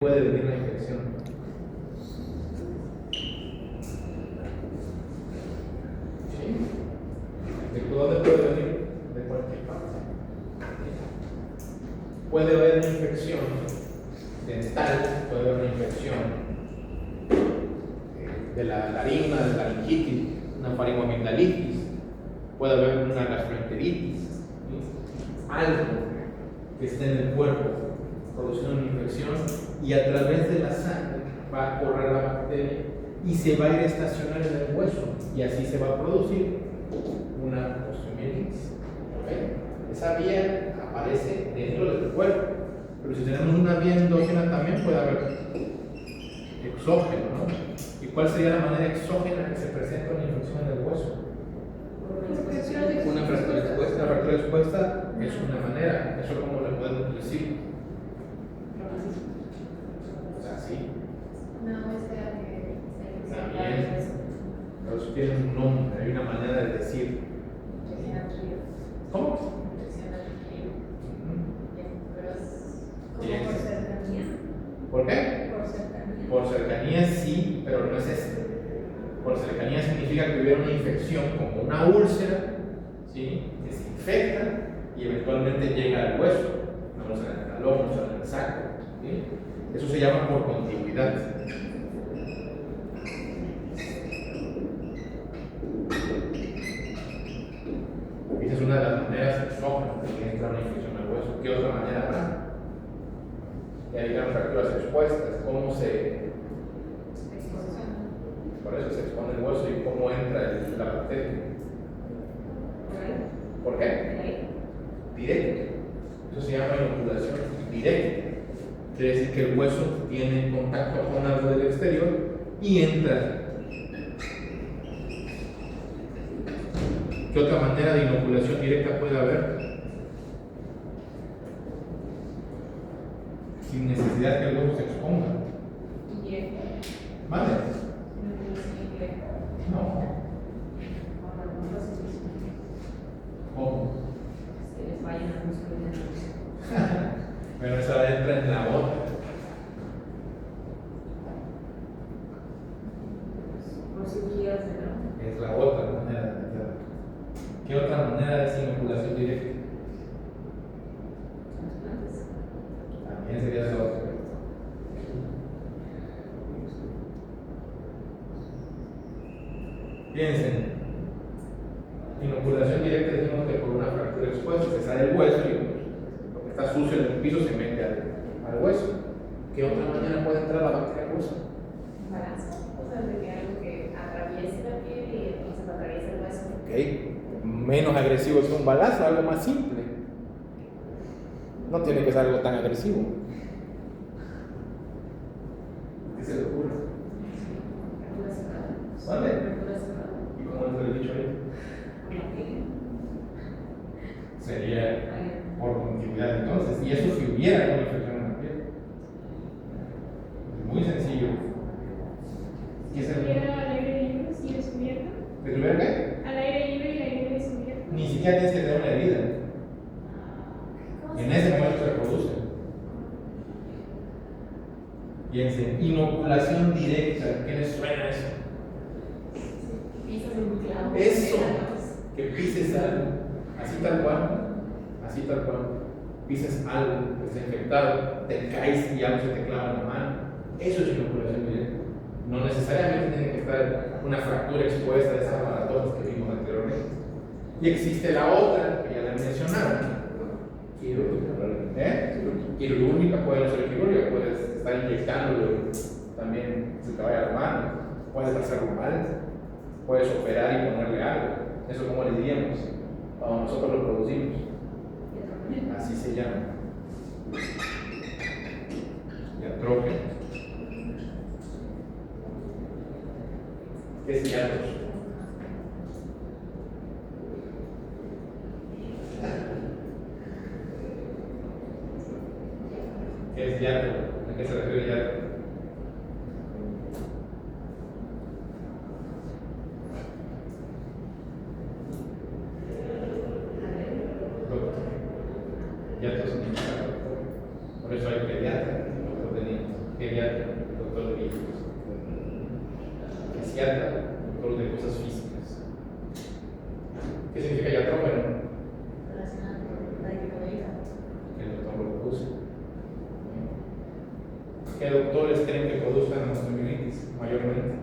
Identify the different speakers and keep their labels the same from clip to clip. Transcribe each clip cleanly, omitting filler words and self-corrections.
Speaker 1: puede venir la infección. ¿Sí? ¿De dónde puede venir? De cualquier parte. Puede haber una infección dental, puede haber una infección de la laringe, de la laringitis, una faringoamigdalitis, puede haber una gastroenteritis, ¿sí? Algo que esté en el cuerpo produciendo una infección y a través de la sangre va a correr la bacteria y se va a ir a estacionar en el hueso y así se va a producir una osteomielitis. ¿Okay? Esa vía aparece dentro del cuerpo, pero si tenemos una vía endógena también puede haber exógeno, ¿no? ¿Y cuál sería la manera exógena que se presenta una infección en el hueso? Una fractura expuesta. La fractura expuesta es una manera, eso como le podemos decir. O sea, sí.
Speaker 2: No, espera que
Speaker 1: También. Pero eso tiene un nombre, hay una manera de decir. ¿Cómo?
Speaker 2: Pero es como por cercanía.
Speaker 1: ¿Por qué?
Speaker 2: Por cercanía.
Speaker 1: Por cercanía sí, pero no es esto. Por cercanía significa que hubiera una infección como una úlcera, ¿sí? Que se infecta y eventualmente llega al hueso, no en el talón, no en el saco, ¿sí? Eso se llama por contigüidad. Esa es una de las maneras exógenas que entra una infección al hueso. ¿Qué otra manera habrá? Ya dijeron fracturas expuestas, ¿cómo se...? Por eso se expone el hueso y cómo entra la bacteria. ¿Por qué? Directo. Eso se llama inoculación directa. Quiere decir que el hueso tiene contacto con algo del exterior y entra. ¿Qué otra manera de inoculación directa puede haber? Sin necesidad que el hueso se exponga.
Speaker 2: Indirecta.
Speaker 1: ¿Vale?
Speaker 2: Indirecta.
Speaker 1: No. ¿Cómo?
Speaker 2: Se les vayan a músculos.
Speaker 1: Bueno, esa entra en la otra.
Speaker 2: Por cirugías, ¿no?
Speaker 1: Es la otra manera de meterla. ¿Qué otra manera es inoculación directa?
Speaker 2: Trasplantes.
Speaker 1: También sería la otra. Piensen, inoculación directa decimos que por una fractura expuesta se sale el hueso y lo que está sucio en el piso se mete al hueso. ¿Qué otra manera puede entrar la bacteria al hueso?
Speaker 2: Embarazo. O sea, de que algo que atraviese la piel y entonces atraviesa el hueso.
Speaker 1: Ok, menos agresivo que un balazo, algo más simple. No tiene que ser algo tan agresivo. ¿Qué se le ocurre?
Speaker 2: Fractura cerrada.
Speaker 1: ¿Vale?
Speaker 2: Fractura cerrada.
Speaker 1: ¿Y cómo entra el bicho ahí?
Speaker 2: Con la piel.
Speaker 1: Sería por continuidad entonces, y eso si hubiera una infección en la piel. Es muy sencillo. ¿Qué es el?
Speaker 3: Al aire libre, si descubierto.
Speaker 1: ¿Que tuviera qué?
Speaker 3: Al aire libre y al aire descubierto.
Speaker 1: Ni siquiera tienes que tener una herida. En ese momento se produce. Piensen, inoculación directa, ¿qué les suena eso?
Speaker 2: Pisas un clavo.
Speaker 1: Eso, que pises algo, así tal cual, pises algo que está infectado, te caes y algo se te clava en la mano, eso es inoculación directa. No necesariamente tiene que estar una fractura expuesta de esas maratones que vimos anteriormente. Y existe la otra, que ya la mencionaron, quirúrgica, puede no ser quirúrgica, puedes estar inyectándolo, también se te vaya la mano, puedes hacerlo mal, puedes operar y ponerle algo. Eso como le diríamos, cuando nosotros lo producimos. Así se llama. Diatrógeno. ¿Qué es diatros? ¿Qué es diatro? ¿A qué se refiere diatro? Diatro significa doctor. Por eso hay pediatra, nosotros teníamos. pediatra, doctor de hijos, fisiatra, doctor de cosas físicas. ¿Qué significa iatrógeno?
Speaker 2: Relacionado con la equipología.
Speaker 1: El doctor lo produce. ¿Qué doctores creen que produzcan osteomielitis mayormente?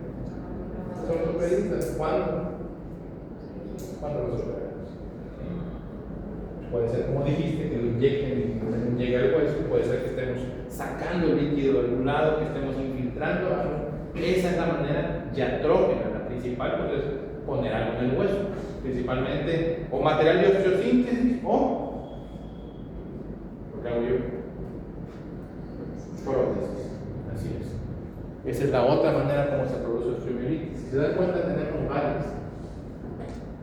Speaker 1: Son ortopedistas. ¿Cuándo? ¿Cuándo los operamos? Puede ser, como dijiste, que lo inyecten y llegue al hueso. Puede ser que estemos sacando el líquido de algún lado, que estemos infiltrando algo. Esa es la manera iatrógena. La principal pues, es poner algo en el hueso. Principalmente o material de osteosíntesis o, ¿lo que hago yo? Prótesis. Así es. Esa es la otra manera como se produce osteomielitis. Si se dan cuenta, tenemos varias.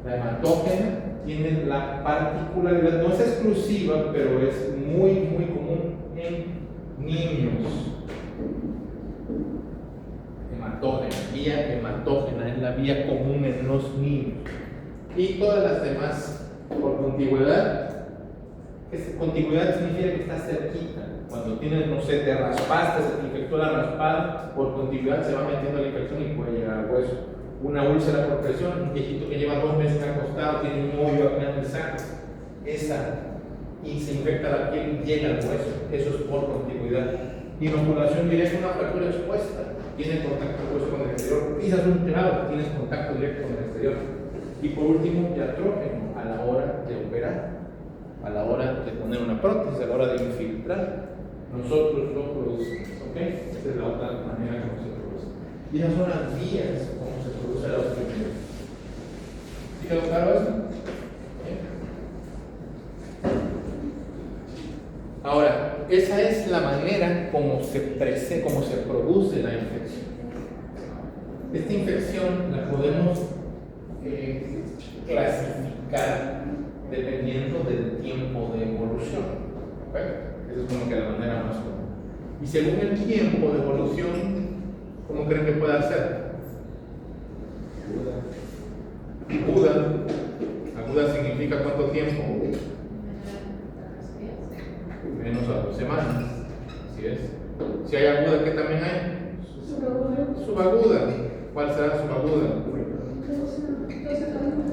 Speaker 1: La hematógena tiene la particularidad, no es exclusiva, pero es muy común en niños. Hematógena, vía hematógena es la vía común en los niños. Y todas las demás por contigüidad. Contigüidad significa que está cerquita. Cuando tienes, no sé, te raspaste, se te infectó la raspada, por contigüidad se va metiendo la infección y puede llegar al hueso. Una úlcera por presión, un viejito que lleva 2 meses acostado, tiene un hoyo acá en el saco, y se infecta la piel y llega al hueso. Eso es por contigüidad. Inoculación directa, una fractura expuesta, tiene contacto el hueso con el exterior. Pisas un clavo, tienes contacto directo con el exterior. Y por último, iatrógeno a la hora de operar, a la hora de poner una prótesis, a la hora de infiltrar. Nosotros lo producimos, ¿ok? Esa es la otra manera como se produce. Y esas son las vías como se produce la osteomielitis. ¿Sí quedó claro eso? Ahora, esa es la manera como se produce la infección. Esta infección la podemos clasificar dependiendo del tiempo de evolución. ¿Okay? Esa es como que la manera más común. Y según el tiempo de evolución, ¿cómo creen que puede ser? Aguda significa ¿cuánto tiempo? Menos a 2 semanas. Así es. Si hay aguda, ¿qué también hay? Subaguda. ¿Cuál será subaguda?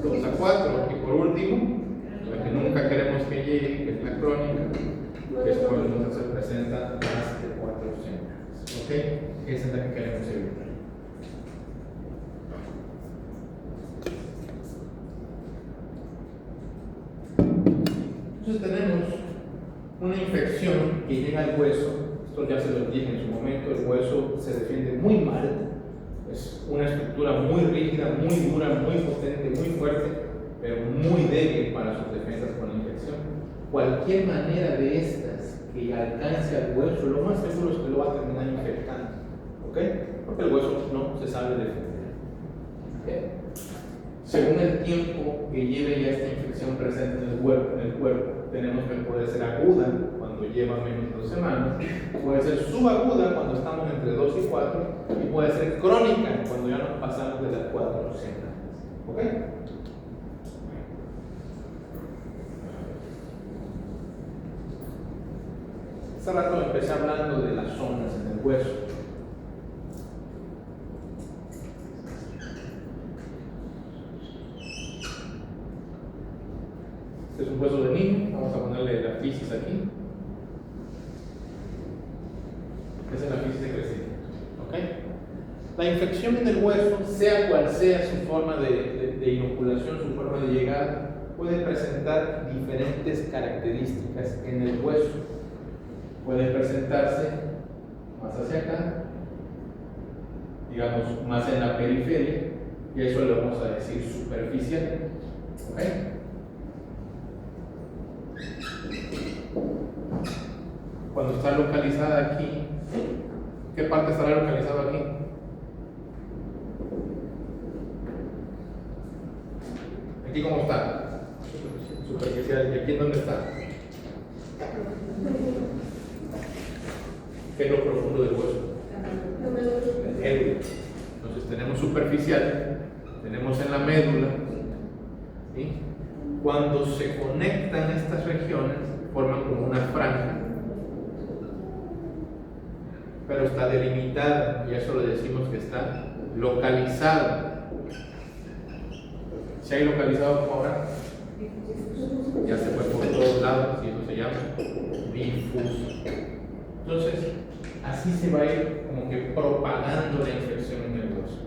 Speaker 1: 2 a 4. Y por último, la que nunca queremos que llegue, que es la crónica, que es cuando se presenta más de 4 semanas. ¿Ok? Esa es la que queremos evitar. Entonces tenemos una infección que llega al hueso. Esto ya se lo dije en su momento. El hueso se defiende muy mal. Es una estructura muy rígida, muy dura, muy potente, muy fuerte, pero muy débil para sus defensas con la infección. Cualquier manera de estas que alcance al hueso, lo más seguro es que lo va a terminar infectando. ¿Ok? Porque el hueso no se sabe defender. ¿Okay? Según el tiempo que lleve ya esta infección presente en el cuerpo, tenemos que puede ser aguda cuando lleva menos de 2 semanas, puede ser subaguda cuando estamos entre 2 y 4, y puede ser crónica cuando ya nos pasamos de las 4 semanas. ¿Ok? Hace rato empecé hablando de las zonas en el hueso. Este es un hueso de niño, vamos a ponerle la fisis aquí. Esa es la fisis de crecimiento. ¿Ok? La infección en el hueso, sea cual sea su forma de inoculación, su forma de llegada, puede presentar diferentes características en el hueso. Puede presentarse más hacia acá, digamos más en la periferia, y eso le vamos a decir superficial. ¿Ok? Cuando está localizada aquí, ¿qué parte estará localizada aquí? ¿Aquí cómo está? Superficial. ¿Y aquí en dónde está? ¿Qué es lo profundo del hueso? El médula. Entonces tenemos superficial, tenemos en la médula, ¿sí? Cuando se conectan estas regiones, forman como una franja. Pero está delimitada y eso le decimos que está localizado. ¿Se ha localizado como ahora? Ya se fue por todos lados y eso se llama difuso. Entonces, así se va a ir como que propagando la infección en el hueso.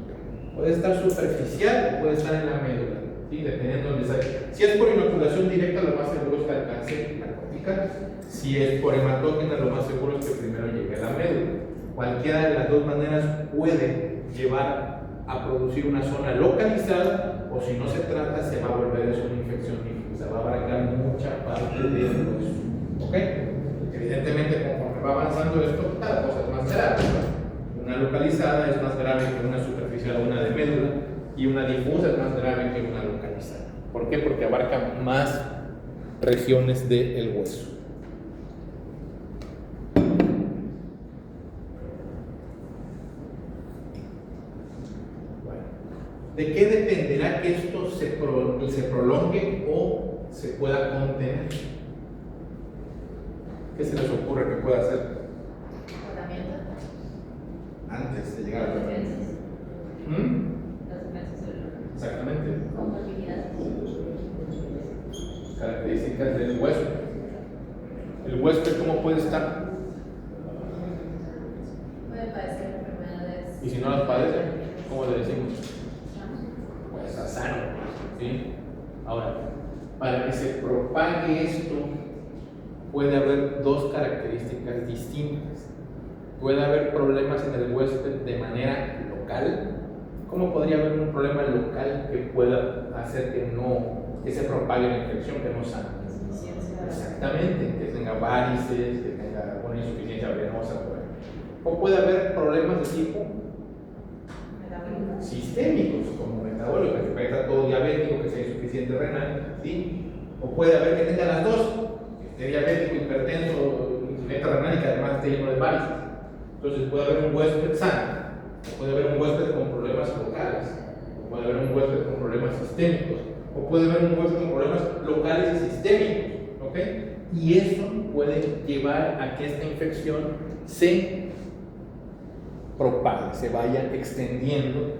Speaker 1: Puede estar superficial o puede estar en la médula, ¿sí? Dependiendo de dónde sale. Si es por inoculación directa, lo más seguro es que alcance la cortical. Si es por hematógena, lo más seguro es que primero llegue a la médula. Cualquiera de las dos maneras puede llevar a producir una zona localizada, o si no se trata, se va a volver eso una infección difusa, va a abarcar mucha parte del hueso. ¿Ok? Evidentemente, conforme va avanzando esto, cada cosa es más grave, ¿no? Una localizada es más grave que una superficial o una de médula, y una difusa es más grave que una localizada. ¿Por qué? Porque abarca más regiones del hueso. ¿De qué dependerá que esto se prolongue o se pueda contener? ¿Qué se les ocurre que pueda hacer
Speaker 2: Tratamiento.
Speaker 1: antes de llegar al
Speaker 2: Las
Speaker 1: tratamiento?
Speaker 2: defensas. Las defensas celulares.
Speaker 1: Exactamente.
Speaker 2: Comorbilidades.
Speaker 1: Características del hueso. ¿El huésped cómo puede estar?
Speaker 2: Puede padecer enfermedades.
Speaker 1: Y si no las padece, ¿cómo le decimos? Pues está sano, ¿sí? Ahora, para que se propague esto, puede haber dos características distintas. Puede haber problemas en el huésped de manera local. ¿Cómo podría haber un problema local que pueda hacer que se propague la infección, que no sane? Exactamente, que tenga varices, que tenga una insuficiencia venosa, por ejemplo. O puede haber problemas de tipo sistémicos, como metabólicos, que puede estar todo diabético, que sea insuficiente renal, ¿sí? O puede haber que tenga las dos, que esté diabético, hipertenso, insuficiente renal y que además esté lleno de varices. Entonces puede haber un huésped sano, o puede haber un huésped con problemas locales, o puede haber un huésped con problemas sistémicos, o puede haber un huésped con problemas locales y sistémicos, ¿ok? Y eso puede llevar a que esta infección se propague, se vaya extendiendo,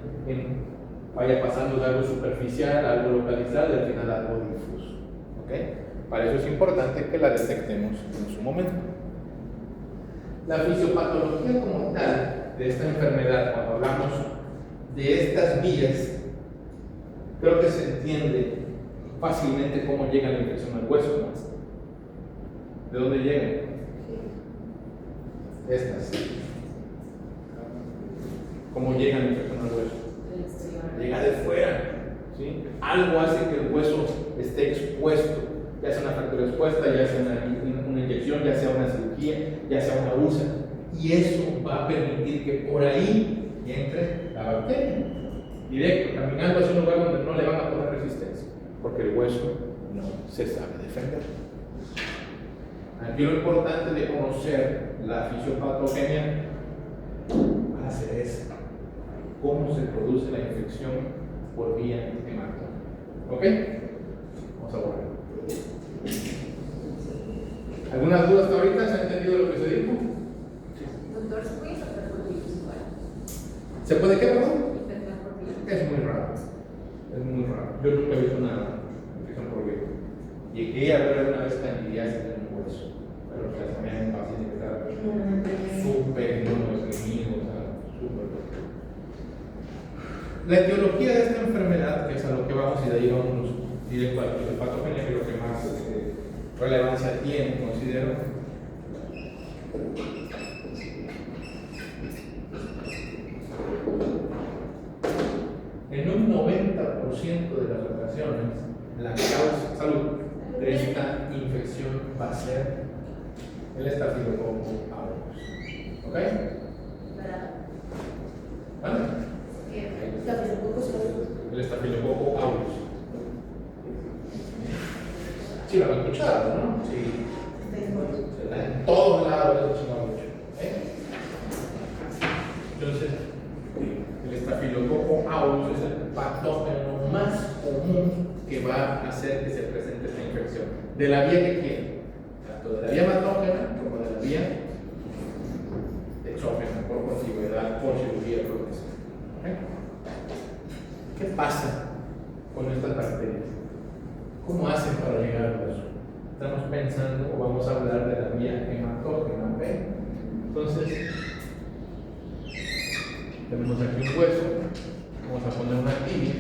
Speaker 1: vaya pasando de algo superficial a algo localizado y al final a algo difuso. ¿Ok? Para eso es importante que la detectemos en su momento. La fisiopatología como tal de esta enfermedad, cuando hablamos de estas vías, creo que se entiende fácilmente cómo llega la infección al hueso, ¿no? ¿De dónde llega? Estas. ¿Cómo llega la infección al hueso? Llega de fuera, ¿sí? Algo hace que el hueso esté expuesto, ya sea una fractura expuesta, ya sea una inyección, ya sea una cirugía, ya sea una úlcera, y eso va a permitir que por ahí entre la bacteria, directo, caminando hacia un lugar donde no le van a poner resistencia, porque el hueso no se sabe defender. Aquí lo importante de conocer la fisiopatogenia va a ser eso. Cómo se produce la infección por vía hematógena. ¿Ok? Vamos a volver. ¿Algunas dudas hasta ahorita? ¿Se ha entendido lo que se dijo?
Speaker 2: Doctor, ¿se puede infectar por virus igual?
Speaker 1: ¿Se puede qué, perdón?
Speaker 2: Infectar por virus.
Speaker 1: Es muy raro. Es muy raro. Yo nunca he visto una infección por virus. Llegué a ver alguna vez candidiasis en un hueso, pero también un paciente que estaba súper inmunodeprimido, o sea, súper. La etiología de esta enfermedad, que es a lo que vamos y de ahí vamos directo a la fisiopatogenia, que es lo que más relevancia tiene, considero. En un 90% de las ocasiones, la causa salud de esta infección va a ser el estafilococo aureus. ¿Ok? ¿Vale? El estafilococo aureus. Sí, lo han escuchado, ¿no? Sí. Está en todos lados, lo he escuchado mucho. Entonces, el estafilococo aureus es el patógeno más común que va a hacer que se presente esta infección. De la vía que quiera, tanto de la vía hematógena como de la vía exógena, por ¿Qué pasa con estas bacterias? ¿Cómo hacen para llegar al hueso? Estamos pensando o vamos a hablar de la vía hematógena, ¿ok? Entonces, tenemos aquí un hueso, vamos a poner una tibia,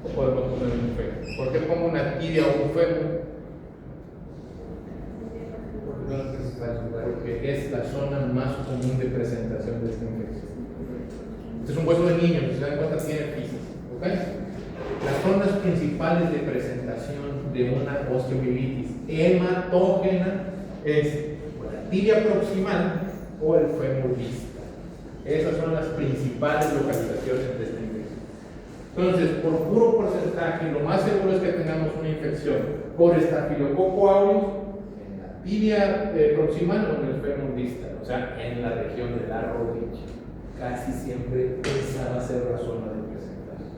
Speaker 1: o podemos poner un fémur. ¿Por qué pongo una tibia o un fémur? Porque es la zona más común de presentación de esta infección. Este es un hueso de niño, si se dan cuenta tiene fisis, ¿ok? Las zonas principales de presentación de una osteomielitis hematógena es la tibia proximal o el fémur distal. Esas son las principales localizaciones de esta infección. Entonces, por puro porcentaje, lo más seguro es que tengamos una infección por Staphylococcus aureus en la tibia proximal o en el fémur distal, o sea, en la región de la rodilla. Casi siempre esa va a ser la zona de presentación.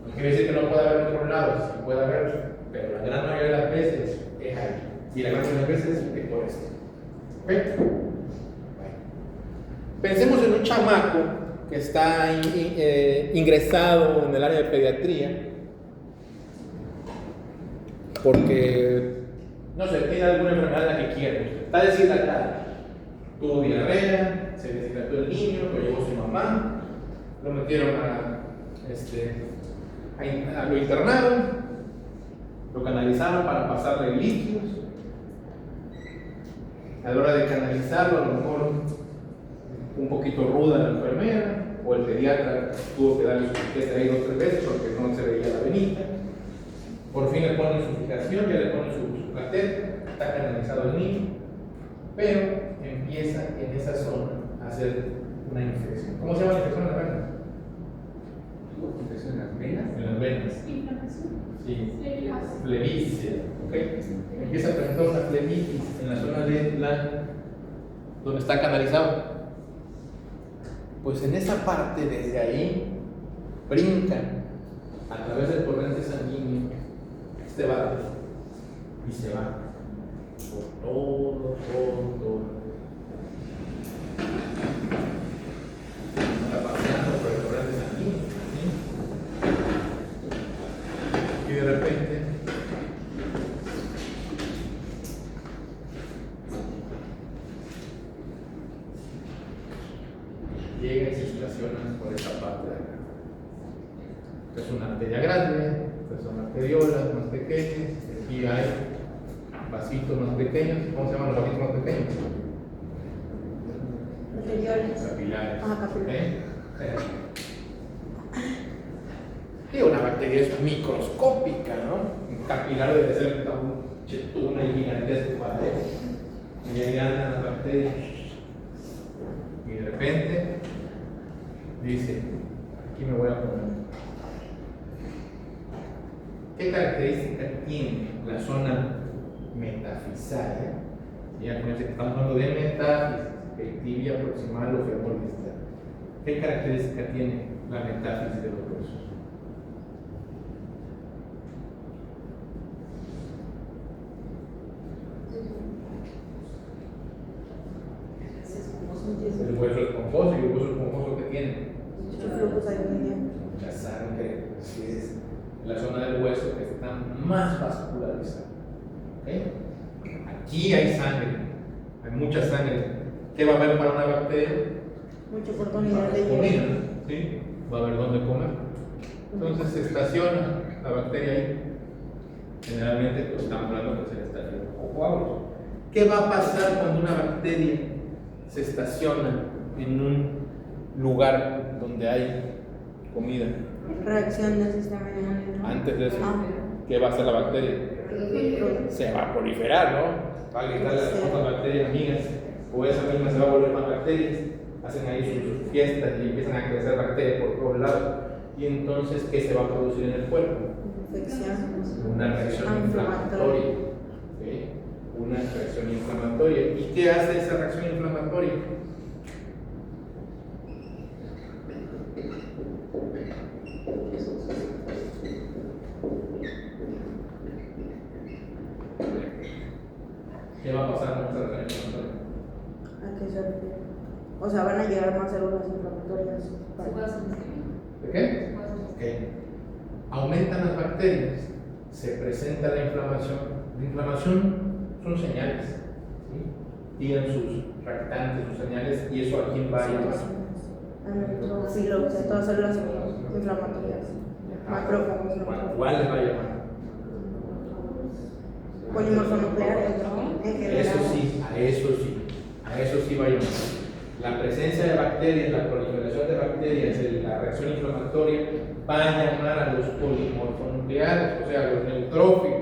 Speaker 1: No quiere decir que no pueda haber en otros lados, sí puede haber, pero la gran mayoría de las veces es ahí. Y la gran mayoría de las veces es por esto. ¿Ok? Bueno. Pensemos en un chamaco que está ingresado en el área de pediatría porque, no sé, tiene alguna enfermedad en la que quiere. Está deshidratado, tuvo diarrea, se deshidrató el niño, lo llevó su mamá, lo metieron lo internaron, lo canalizaron para pasarle líquidos. A la hora de canalizarlo, a lo mejor un poquito ruda la enfermera o el pediatra tuvo que darle su piquete ahí 2 o 3 veces porque no se veía la venita. Por fin le ponen su fijación, ya le ponen su catéter, está canalizado el niño, pero empieza en esa zona a hacer una infección. ¿Cómo se llama la infección en las venas? ¿Infección en las venas? En las venas.
Speaker 3: Inflamación.
Speaker 1: Sí. Flebicia. ¿Ok? Empieza a presentar una flebitis en la zona de donde está canalizado. Pues en esa parte, desde ahí, brincan a través del torrente sanguíneo este barrio y se va por todo. Está paseando por el torrente sanguíneo, ¿sí? Y de repente llega y se estaciona por esta parte de acá. Es una arteria grande, son arteriolas más pequeñas, aquí hay vasitos más pequeños. ¿Cómo se llaman los vasitos más pequeños? Capilares.
Speaker 4: Capilares.
Speaker 1: Y una bacteria es microscópica, ¿no? Un capilar debe ser una y gigantesco para él. Y ahí andan las bacterias. Y de repente dice, aquí me voy a poner. ¿Qué característica tiene la zona metafisaria? Ya con eso estamos hablando de metáfisis, el tibia proximal o fémur distal. ¿Qué característica tiene la metáfisis de los huesos? El hueso esponjoso, y el hueso esponjoso que tiene mucha sangre, así es. La zona del hueso que está más vascularizada. ¿Okay? Aquí hay sangre, hay mucha sangre. ¿Qué va a haber para una bacteria?
Speaker 4: Mucha oportunidad de
Speaker 1: Comida,
Speaker 4: llegar.
Speaker 1: ¿sí? Va a haber dónde comer. Entonces se estaciona la bacteria ahí. Generalmente pues, estamos hablando que se Staphylococcus aureus. ¿Qué va a pasar cuando una bacteria se estaciona en un lugar donde hay comida?
Speaker 4: Reacción del sistema inmune, ¿no?
Speaker 1: Antes de eso,
Speaker 4: Ah.
Speaker 1: ¿qué va a hacer la bacteria? Se va a proliferar, ¿no? Va a gritar a las otras bacterias amigas, o esa misma se va a volver más bacterias, hacen ahí sus fiestas y empiezan a crecer bacterias por todos lados. Y entonces, ¿qué se va a producir en el cuerpo?
Speaker 4: Infección.
Speaker 1: Una reacción inflamatoria. ¿Okay? Una reacción inflamatoria. ¿Y qué hace esa reacción inflamatoria? ¿Qué va a pasar con esta reacción inflamatoria?
Speaker 4: ¿A qué se refiere? O sea, van a llegar más células inflamatorias.
Speaker 2: ¿Se puede hacer un esquema?
Speaker 1: ¿De qué?
Speaker 2: ¿Se puede hacer un esquema?
Speaker 1: Ok. Aumentan las bacterias, se presenta la inflamación. La inflamación son señales, ¿sí? Tiran sus reactantes, sus señales, y eso a quién va a llevar.
Speaker 4: Neutrofilos, de todas células inflamatorias. Macrófagos,
Speaker 1: ¿A
Speaker 4: ¿no?
Speaker 1: cuál les va a llevar?
Speaker 4: Polimorfonucleares, ¿no? En general.
Speaker 1: Eso sí, a eso sí va a llamar. La presencia de bacterias, la proliferación de bacterias, la reacción inflamatoria va a llamar a los polimorfonucleares, o sea, a los neutrófilos,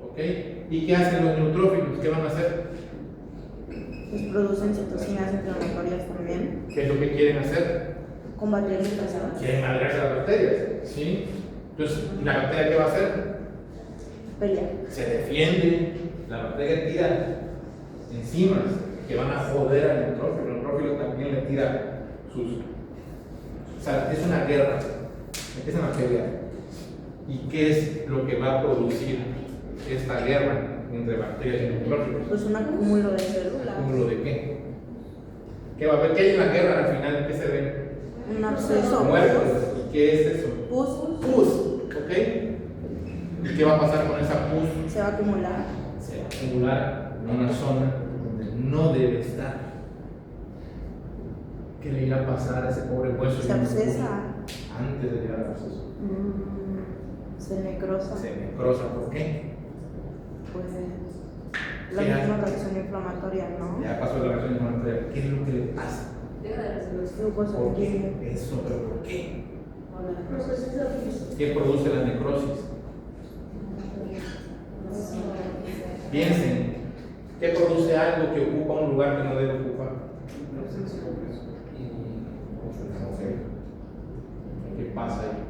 Speaker 1: ¿ok? ¿Y qué hacen los neutrófilos? ¿Qué van a hacer?
Speaker 4: Pues producen citocinas inflamatorias también.
Speaker 1: ¿Qué es lo que quieren hacer?
Speaker 4: Combatir la inflamación.
Speaker 1: Quieren madrearse a las bacterias, ¿sí? Entonces, ¿la bacteria qué va a hacer?
Speaker 4: Pelear.
Speaker 1: Se defiende, la bacteria tira enzimas que van a joder al neutrófilo. El neutrófilo también le tira sus. O sea, es una guerra. Empiezan a pelear. ¿Y qué es lo que va a producir esta guerra entre bacterias y neutrófilos?
Speaker 4: Pues un acúmulo de células.
Speaker 1: ¿Acúmulo de qué? ¿Qué va a haber? ¿Qué hay en la guerra al final? ¿Qué se ve?
Speaker 4: Un absceso.
Speaker 1: Muertos. ¿Y qué es eso?
Speaker 4: Pus.
Speaker 1: Pus, ¿ok? ¿Y qué va a pasar con esa pus?
Speaker 4: Se va a acumular.
Speaker 1: Se va a acumular en una zona donde no debe estar. ¿Qué le irá a pasar a ese pobre hueso?
Speaker 4: Se abscesa.
Speaker 1: Antes de llegar al absceso.
Speaker 4: Se necrosa.
Speaker 1: Se necrosa, ¿por qué?
Speaker 4: Pues la
Speaker 1: ¿Qué
Speaker 4: misma
Speaker 1: hace?
Speaker 4: reacción inflamatoria, ¿no?
Speaker 1: Ya pasó la reacción inflamatoria. ¿Qué es lo que le pasa?
Speaker 2: Deja de resolver.
Speaker 4: Glucosa
Speaker 1: ¿Por qué?
Speaker 4: sanguínea.
Speaker 1: Eso, pero ¿por qué?
Speaker 2: Hola.
Speaker 1: ¿Qué produce la necrosis? Piensen, ¿qué produce algo que ocupa un lugar que no debe ocupar? ¿Qué pasa ahí?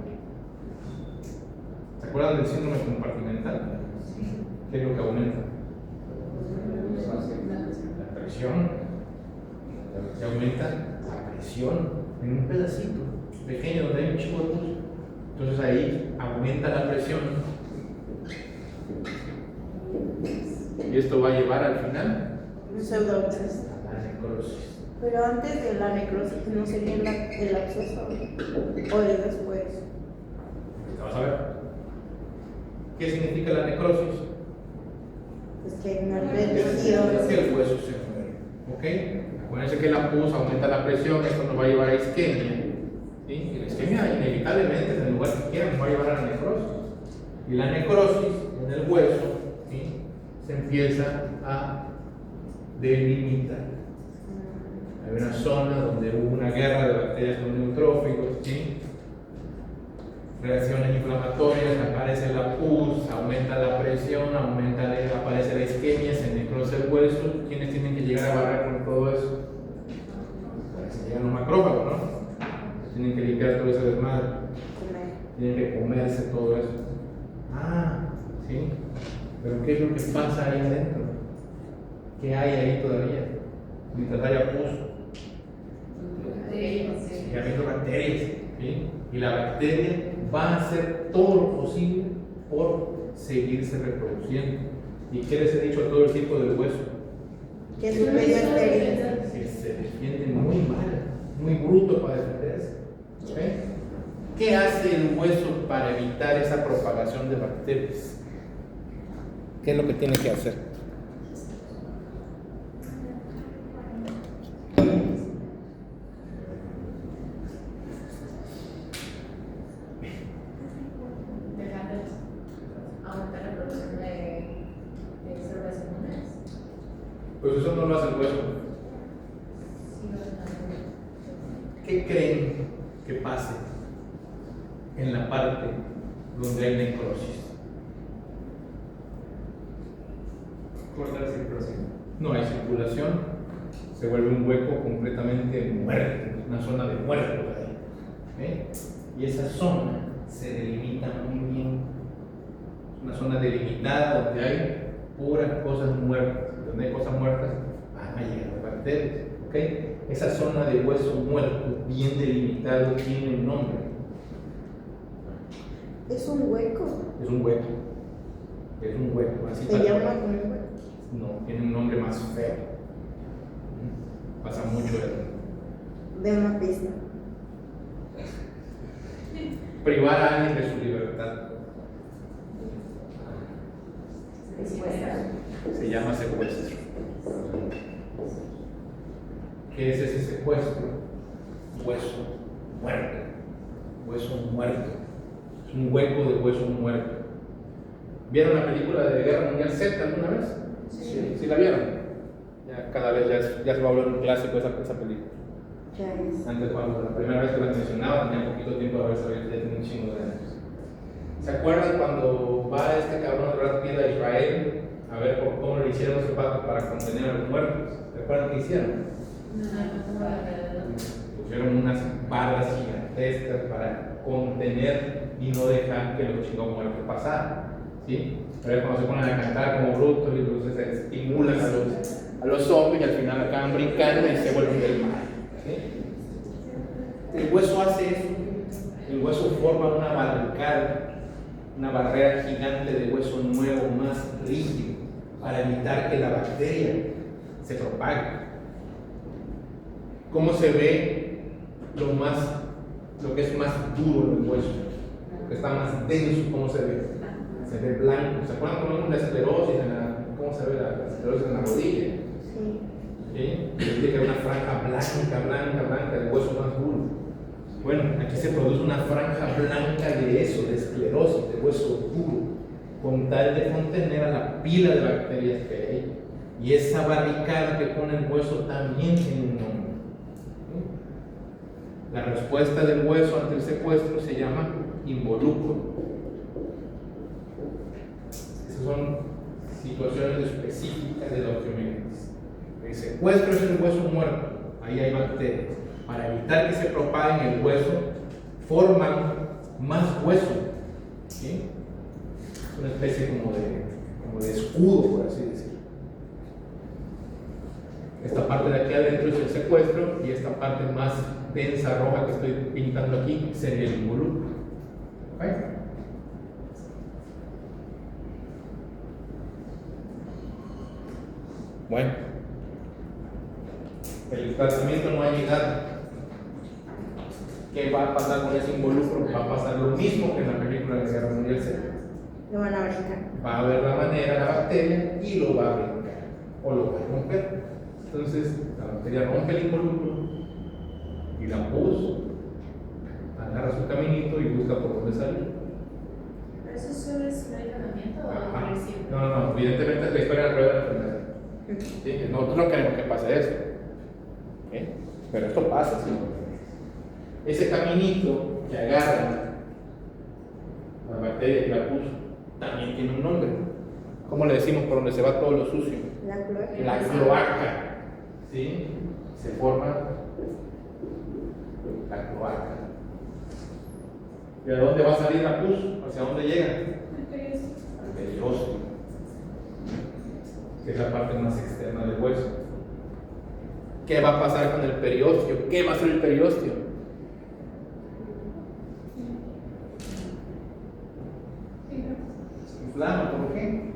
Speaker 1: ¿Se acuerdan del síndrome compartimental? ¿Qué es lo que aumenta? La presión. Se aumenta la presión en un pedacito pequeño donde hay un chico de pus. Entonces ahí aumenta la presión. Y esto va a llevar al final
Speaker 4: Un pseudoabsceso.
Speaker 1: a la necrosis.
Speaker 4: Pero antes de la necrosis no sería el absceso. O es después.
Speaker 1: Vamos a ver. ¿Qué significa la necrosis?
Speaker 4: Es que no es
Speaker 1: Es
Speaker 4: reducido.
Speaker 1: que el hueso se muere. ¿Ok? Acuérdense que la pus aumenta la presión, esto nos va a llevar a isquemia. ¿Sí? Y la isquemia inevitablemente en el lugar que quieran nos va a llevar a la necrosis. Y la necrosis en el hueso, ¿sí?, se empieza a delimitar. Hay una zona donde hubo una guerra de bacterias con neutrófilos, ¿sí?, reacciones inflamatorias, aparece la pus, aumenta la presión, aparece la isquemia, se necrosa el hueso. ¿Quiénes tienen que llegar a barrer con todo eso? Pues llegan los macrófagos, ¿no? Tienen que limpiar todo ese desmadre,
Speaker 4: Comer.
Speaker 1: tienen que comerse todo eso. Ah, ¿sí? Pero ¿qué es lo que pasa ahí adentro? ¿Qué hay ahí todavía? Mientras haya pus, sigue habiendo bacterias, ¿sí? Y la bacteria va a hacer todo lo posible por seguirse reproduciendo. ¿Y qué les he dicho a todo el tipo del hueso?
Speaker 4: Que es un medio estéril.
Speaker 1: Que se defiende muy mal, muy bruto para defenderse. ¿Ok? ¿Qué hace el hueso para evitar esa propagación de bacterias? ¿Qué es lo que tiene que hacer?
Speaker 2: Aumentar la producción de células inmunes.
Speaker 1: Pues eso no lo hace el hueso. ¿Qué creen que pase en la parte donde hay necrosis?
Speaker 5: Corta la circulación.
Speaker 1: No hay circulación, se vuelve un hueco completamente muerto, una zona de muerto ahí. ¿Eh? Y esa zona se delimita muy bien. Es una zona delimitada donde hay puras cosas muertas. Donde hay cosas muertas, van a llegar las bacterias. ¿Ok? Esa zona de hueso muerto, bien delimitado, tiene un nombre.
Speaker 4: Es un hueco.
Speaker 1: Es un hueco. Es un hueco. Así
Speaker 4: Se
Speaker 1: tal
Speaker 4: llama
Speaker 1: cual.
Speaker 4: como un hueco.
Speaker 1: No, tiene un nombre más feo. Pasa mucho
Speaker 4: De una pista.
Speaker 1: Privar a alguien de su libertad. Se llama secuestro. ¿Qué es ese secuestro? Hueso muerto. Hueso muerto. Es un hueco de hueso muerto. ¿Vieron la película de Guerra Mundial Z alguna vez? ¿Sí la vieron? Ya cada vez ya se va a volver un clásico esa película.
Speaker 4: Ya es.
Speaker 1: Antes, cuando la primera vez que la mencionaba, tenía poquito tiempo de haber sabido, ya tenía un chingo de años. ¿Se acuerdan cuando va este cabrón de Brad Pitt a Israel a ver cómo le hicieron su pacto para contener a los muertos? ¿Se acuerdan qué hicieron? Pusieron unas barras gigantescas para contener y no dejar que los chicos muertos pasaran. ¿Sí? A ver, cuando se ponen a cantar como brutos y entonces se estimulan a los zombies y al final acaban brincando y se vuelven del mar. ¿Sí? El hueso hace eso. El hueso forma una barricada, una barrera gigante de hueso nuevo, más rígido, para evitar que la bacteria se propague. ¿Cómo se ve lo que es más duro en el hueso? Lo que está más denso, ¿cómo se ve? Se ve blanco. ¿Se acuerdan cómo vemos la esclerosis cómo se ve la esclerosis en la rodilla?
Speaker 4: Sí.
Speaker 1: ¿Sí? Tiene que haber una franja blanca del hueso más duro. Bueno, aquí se produce una franja blanca de eso, de esclerosis, de hueso duro, con tal de contener a la pila de bacterias que hay ahí. Y esa barricada que pone el hueso también tiene un nombre. ¿Sí? La respuesta del hueso ante el secuestro se llama involucro. Esas son situaciones específicas de la osteomielitis. El secuestro es el hueso muerto, ahí hay bacterias. Para evitar que se propaguen el hueso, forman más hueso. ¿Sí? Es una especie como de escudo, por así decirlo. Esta parte de aquí adentro es el secuestro y esta parte más densa roja que estoy pintando aquí sería el involucro. ¿Okay? Bueno, el tratamiento no ha llegado. ¿Qué va a pasar con ese involucro? Va a pasar lo mismo que en la película de Guerra Mundial Z.
Speaker 4: Lo van a brincar.
Speaker 1: Va a haber la manera, la bacteria, y lo va a brincar o lo va a romper. Entonces, la bacteria rompe el involucro y la pus agarra su caminito y busca por dónde salir.
Speaker 2: ¿Pero eso solo es medicamento o reversible?
Speaker 1: No, evidentemente es la historia de la rueda de la enfermedad. ¿Sí? Nosotros no queremos que pase eso. ¿Eh? Pero esto pasa, ¿sí? Ese caminito que agarra la bacteria y la pus también tiene un nombre. ¿Cómo le decimos por donde se va todo lo sucio?
Speaker 4: La cloaca.
Speaker 1: La cloaca. ¿Sí? Se forma la cloaca. ¿Y a dónde va a salir la pus? ¿Hacia dónde llega? Al periósteo, que es la parte más externa del hueso. ¿Qué va a pasar con el periósteo? ¿Qué va a hacer el periósteo? Se inflama, ¿por qué?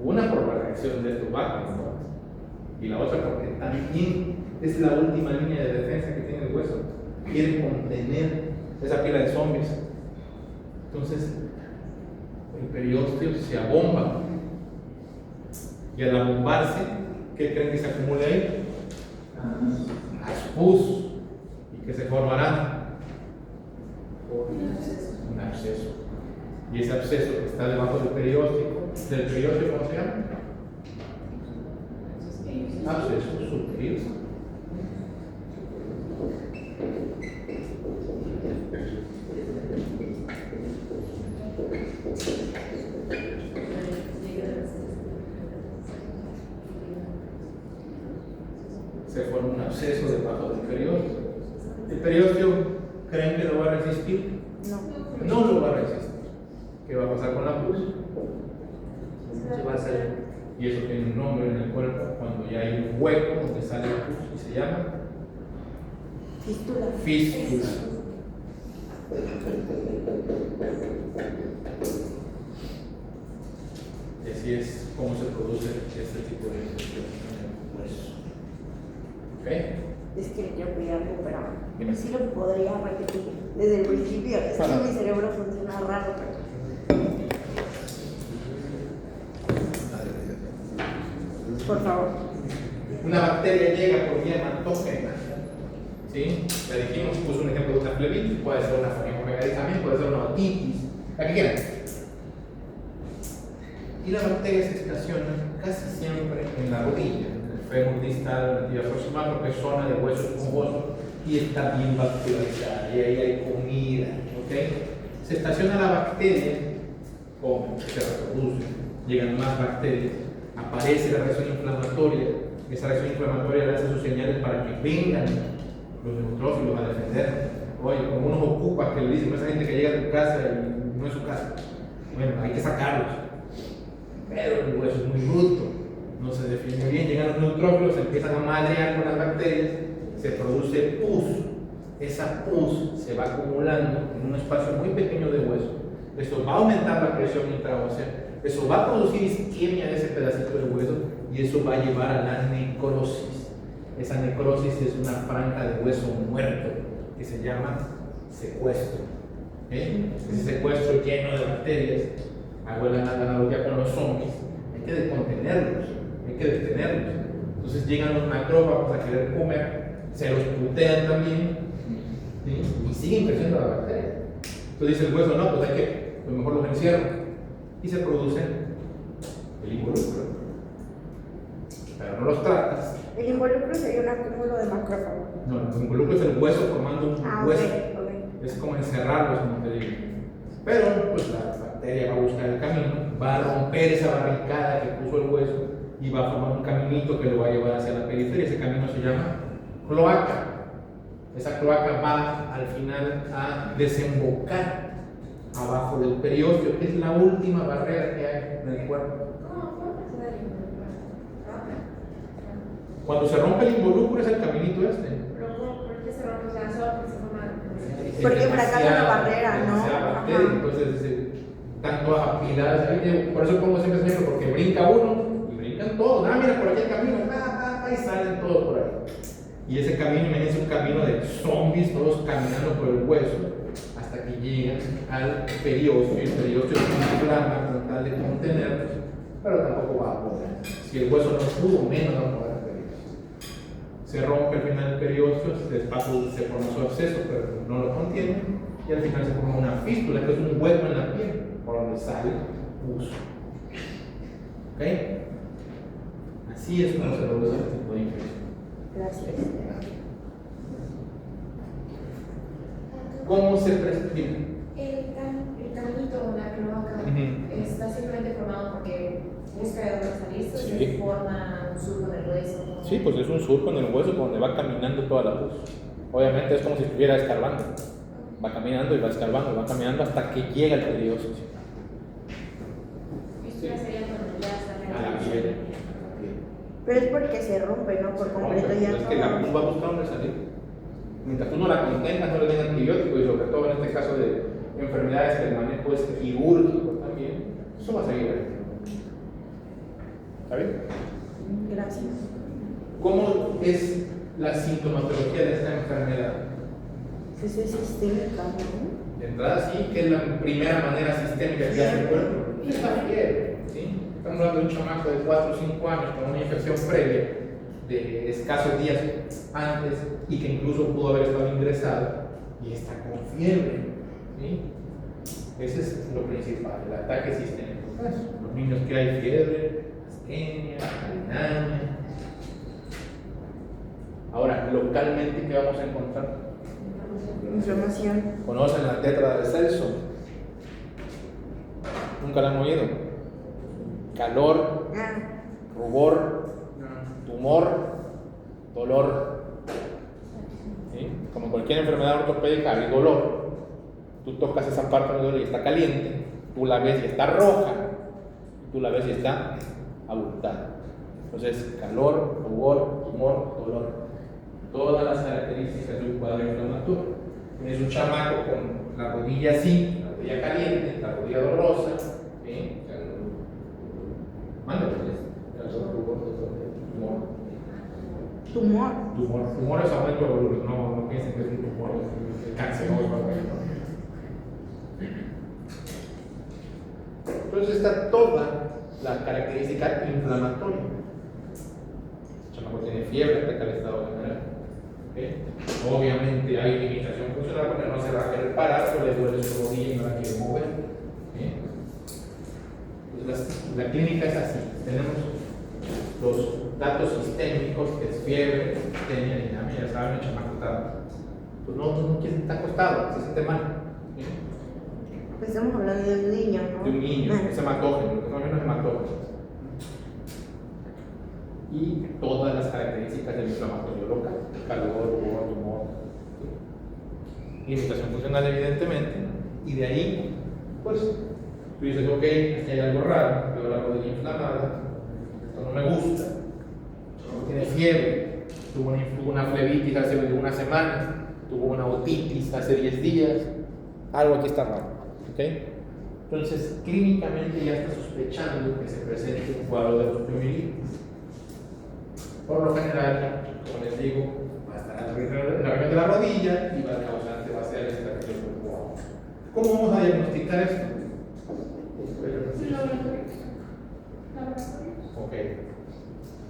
Speaker 1: Una por la reacción de estos vacos, y la otra porque también es la última línea de defensa que tiene el hueso. Quiere contener esa pila de zombies. Entonces, el periósteo se abomba. Y al abombarse, ¿qué creen que se acumule ahí? Las pus. ¿Y qué se formará? Un absceso. Y ese absceso que está debajo del periósteo, ¿cómo se llama? Absceso superior. Se forma un absceso debajo del periósteo. ¿El periósteo creen que lo va a resistir?
Speaker 4: No.
Speaker 1: No lo va a resistir. ¿Qué va a pasar con la pus?
Speaker 5: Se va a salir.
Speaker 1: Y eso tiene un nombre en el cuerpo cuando ya hay un hueco donde sale la pus y se llama
Speaker 4: Fístula.
Speaker 1: fístula. Y así es como se produce este tipo de infección en el hueso. ¿Ok?
Speaker 4: Es que le quiero pedir algo, pero
Speaker 1: Dime.
Speaker 4: sí lo podría repetir desde el principio. Es que mi cerebro funciona raro, pero por favor.
Speaker 1: Una bacteria llega por vía hematógena. ¿Sí? Ya dijimos, puso un ejemplo de una flebitis, puede ser una faringomegalis también, puede ser una otitis, la que quieran. Y la bacteria se estaciona casi siempre en la rodilla, en el fémur distal, en la tibia proximal, porque es zona de hueso esponjoso y está bien vascularizada, y ahí hay comida. ¿Ok? Se estaciona la bacteria, come, se reproduce, llegan más bacterias, aparece la reacción inflamatoria, esa reacción inflamatoria le hace sus señales para que vengan los neutrófilos a defender. Oye, como unos ocupas que le dicen a esa gente que llega a tu casa y no es su casa. Bueno, hay que sacarlos. Pero el hueso es muy bruto, no se defiende bien. Llegan los neutrófilos, empiezan a madrear con las bacterias, se produce pus. Esa pus se va acumulando en un espacio muy pequeño de hueso. Esto va a aumentar la presión intraósea, eso va a producir isquemia de ese pedacito de hueso y eso va a llevar a la necrosis. Esa necrosis es una franja de hueso muerto que se llama secuestro. Ese secuestro lleno de bacterias, hago la analogía con los zombies, hay que contenerlos, hay que detenerlos. Entonces llegan los macrófagos a querer comer, se los putean también, ¿sí? Y siguen creciendo las bacterias. Entonces dice el hueso, no, pues hay que, pues mejor los encierro. Y se producen el involucro. Pero no los tratas.
Speaker 4: El involucro sería un acúmulo de macrófagos.
Speaker 1: No, el involucro es el hueso formando un hueso.
Speaker 4: Ok.
Speaker 1: Es como encerrarlos, como te digo. Pero pues la bacteria va a buscar el camino, va a romper esa barricada que puso el hueso y va a formar un caminito que lo va a llevar hacia la periferia. Ese camino se llama cloaca. Esa cloaca va al final a desembocar abajo del periósteo, que es la última barrera que hay en el cuerpo. Cuando se rompe el involucro es el caminito este.
Speaker 2: ¿Por qué se rompe? O sea, solo porque se forma.
Speaker 4: Porque fracasa la barrera, ¿no?
Speaker 1: Demasiada bacteria,
Speaker 4: Ajá.
Speaker 1: entonces están todas apiladas ahí. Por eso pongo siempre ese ejemplo, porque brinca uno y brincan todos. Ah, mira, por aquí el camino, y salen todos por ahí. Y ese camino, imagínense un camino de zombies, todos caminando por el hueso, hasta que llegan al periósteo. Y el periósteo es una flama con tal de contenerlos, pero tampoco va a poder. Si el hueso no pudo, menos va a poder el periósteo. Se rompe al final el periósteo, se forma su absceso, pero no lo contiene, y al final se forma una fístula, que es un hueco en la piel, por donde sale pus. ¿Ok? Así es como se produce este tipo de infección.
Speaker 4: Gracias.
Speaker 1: ¿Cómo se presenta?
Speaker 2: El caminito o la cloaca
Speaker 1: Ujú.
Speaker 2: está simplemente formado porque busca de dónde salir,
Speaker 1: Sí.
Speaker 2: se forma un surco del hueso.
Speaker 1: Sí, pues es un surco en el hueso por donde va caminando toda la pus. Obviamente es como si estuviera escarbando. Va caminando y va escarbando, va caminando hasta que llega al periósteo.
Speaker 2: Esto ya sería cuando ya está
Speaker 1: A la piel.
Speaker 4: Pero es porque se rompe, ¿no? Por completo ya
Speaker 1: Es que la pus
Speaker 4: no.
Speaker 1: va a buscar dónde salir. Mientras tú no la contengas, no le den antibióticos, y sobre todo en este caso de enfermedades que el manejo es quirúrgico también, eso va a seguir ahí. ¿Está bien?
Speaker 4: Gracias.
Speaker 1: ¿Cómo es la sintomatología de esta enfermedad?
Speaker 4: Eso es sistémica, ¿no?
Speaker 1: De entrada sí, que es la primera manera sistémica que hace el cuerpo. Es la fiebre, ¿sí? Estamos hablando de un chamaco de 4 o 5 años con una infección previa de escasos días antes y que incluso pudo haber estado ingresado y está con fiebre, ¿sí? Ese es lo principal, el ataque sistémico. Los niños que hay fiebre, astenia, anemia. Ahora, localmente, ¿qué vamos a encontrar?
Speaker 4: Inflamación.
Speaker 1: ¿Conocen la tetra de Celso? ¿Nunca la han oído? Calor,
Speaker 4: Ah,
Speaker 1: rubor, tumor, dolor. ¿Sí? Como cualquier enfermedad ortopédica hay dolor. Tú tocas esa parte del dolor y está caliente, tú la ves y está roja, tú la ves y está abultada. Entonces, calor, rubor, tumor, dolor. Todas las características de un cuadro inflamatorio. Tienes un chamaco con la rodilla así, la rodilla caliente, la rodilla dolorosa, ¿sí? Mándale, tumor.
Speaker 4: tumor.
Speaker 1: tumor. Tumor es aumento de volumen, no piensen que es un tumor cáncer. Entonces está toda la característica inflamatoria. El chamaco tiene fiebre, ataca el estado general. ¿Okay? Obviamente hay limitación funcional porque no se va a querer parar o le duele su rodilla y no la quiere mover. ¿Okay? Entonces, la clínica es así. Tenemos los datos sistémicos, que es fiebre, tenia, dinamia, ya saben, el chamaco está, pues no quiere estar acostado, se siente mal. ¿Okay?
Speaker 4: Pues estamos hablando de un niño, ¿no?
Speaker 1: De un niño, es hematógeno, los no es hematógeno. Y todas las características del inflamatorio local, calor, tumor, limitación funcional evidentemente, y de ahí, pues, tú dices, ok, aquí hay algo raro, veo la rodilla inflamada, esto no me gusta, tiene fiebre, tuvo una flebitis hace una semana, tuvo una otitis hace 10 días, algo aquí está raro, ¿ok? Entonces, clínicamente ya está sospechando que se presente un cuadro de osteomielitis. Por lo general, como les digo, va a estar en la región de la rodilla y el causante va a ser esta región del cuadro. ¿Cómo vamos a diagnosticar esto? Ok.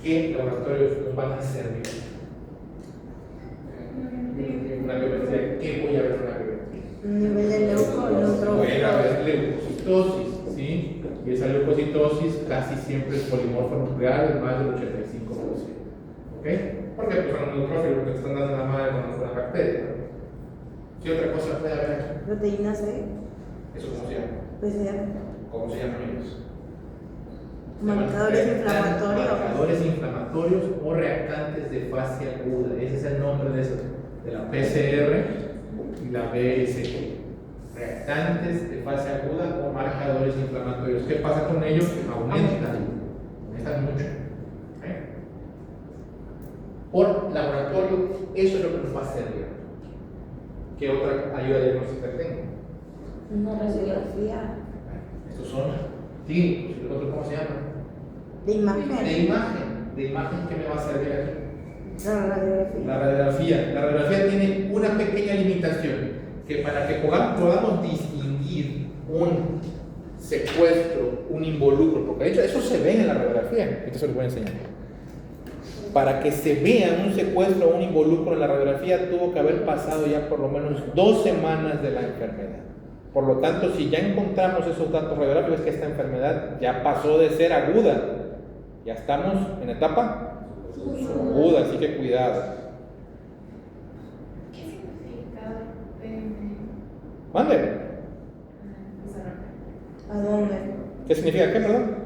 Speaker 1: ¿Qué laboratorios nos van a servir? Una biometría. ¿Qué voy a ver en una biometría?
Speaker 4: Nivel de leucocitocina.
Speaker 1: Puede haber leucocitosis, ¿sí? Y esa leucocitosis casi siempre es polimorfo nuclear, es más del 85%. ¿Ok? Porque pues son neutrófilos que te están dando la madre con la bacteria. ¿Qué otra cosa puede haber aquí?
Speaker 4: Proteína C.
Speaker 1: ¿Eso cómo se llama?
Speaker 4: PCR.
Speaker 1: ¿Cómo se llaman ellos?
Speaker 4: Marcadores inflamatorios.
Speaker 1: Marcadores inflamatorios o reactantes de fase aguda. Ese es el nombre de la PCR y la BSG. Reactantes de fase aguda o marcadores inflamatorios. ¿Qué pasa con ellos? Aumentan mucho. ¿Okay? Por laboratorio, eso es lo que nos va a servir. ¿Qué otra ayuda diagnóstica tengo?
Speaker 4: Una radiografía.
Speaker 1: Estos son clínicos. ¿Y el otro cómo se llama?
Speaker 4: De imagen.
Speaker 1: De imagen que me va a servir aquí.
Speaker 4: La radiografía.
Speaker 1: La radiografía tiene una pequeña limitación, que para que podamos distinguir un secuestro, un involucro, porque de hecho eso se ve en la radiografía, esto se lo voy a enseñar. Para que se vea un secuestro o un involucro en la radiografía tuvo que haber pasado ya por lo menos 2 semanas de la enfermedad. Por lo tanto, si ya encontramos esos datos radiográficos, es que esta enfermedad ya pasó de ser aguda. Ya estamos en etapa aguda, así que cuidado.
Speaker 2: ¿Qué significa PM?
Speaker 1: Mande.
Speaker 4: ¿A dónde?
Speaker 1: ¿Qué significa qué, perdón?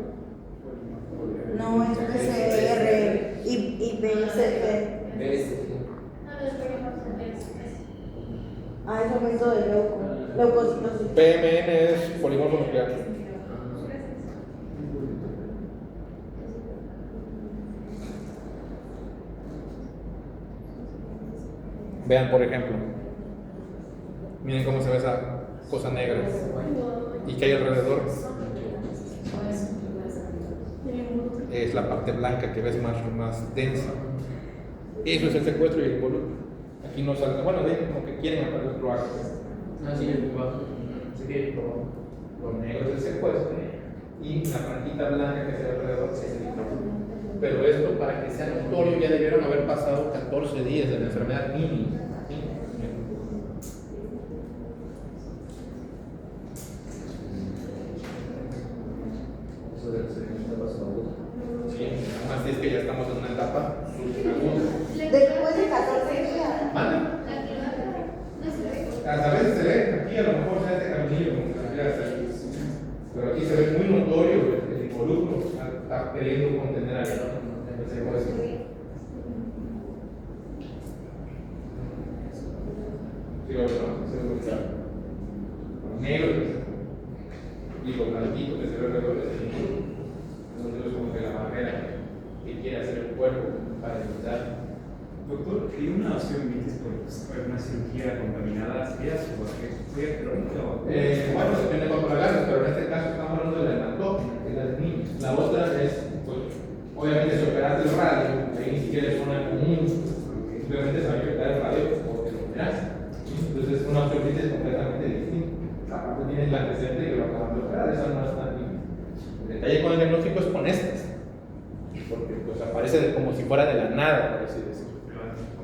Speaker 4: No, es PCR y PCT.
Speaker 2: No, después
Speaker 4: Ah, es aumento de leucocitosis.
Speaker 1: PMN es polimorfo nuclear. Vean, por ejemplo, miren cómo se ve esa cosa negra y que hay alrededor. Es la parte blanca que ves más densa. Eso es el secuestro y el involucro. Aquí no sale, bueno, ven como que quieren aparecer otro acto. Así que lo negro es el secuestro y la franjita blanca que se ve alrededor es el involucro. Pero esto, para que sea notorio, ya debieron haber pasado 14 días de la enfermedad mínima. Sí, además es que ya estamos en una etapa superaguda.
Speaker 4: Después de 14 días.
Speaker 1: ¿Vale? A veces se ve, aquí a lo mejor se ve este caminillo como que se quiera hacer. Pero aquí se ve muy notorio el involucro, está queriendo contener al secuestro. Sí, lo veo, se ve muy claro. Lo negro y lo blanquito que se ve alrededor es el involucro. Entonces es como que la barrera que quiere hacer el cuerpo para evitar.
Speaker 6: Doctor, ¿y una osteomielitis por una cirugía contaminada sería su cirugía crónica?
Speaker 1: Bueno, depende de cuánto la agarres, pero en este caso estamos hablando de la hematógena, que es la de niños. La otra es, pues, obviamente, si operaste el radio, ahí ni siquiera es una común. simplemente se va a infectar el radio o telomerasa. Entonces es una osteoartritis completamente distinta. Aparte tiene la antecedente que lo acabamos de operar, esa no es tan difícil. El detalle con el diagnóstico es con estas, porque pues aparece como si fuera de la nada, por así decirlo.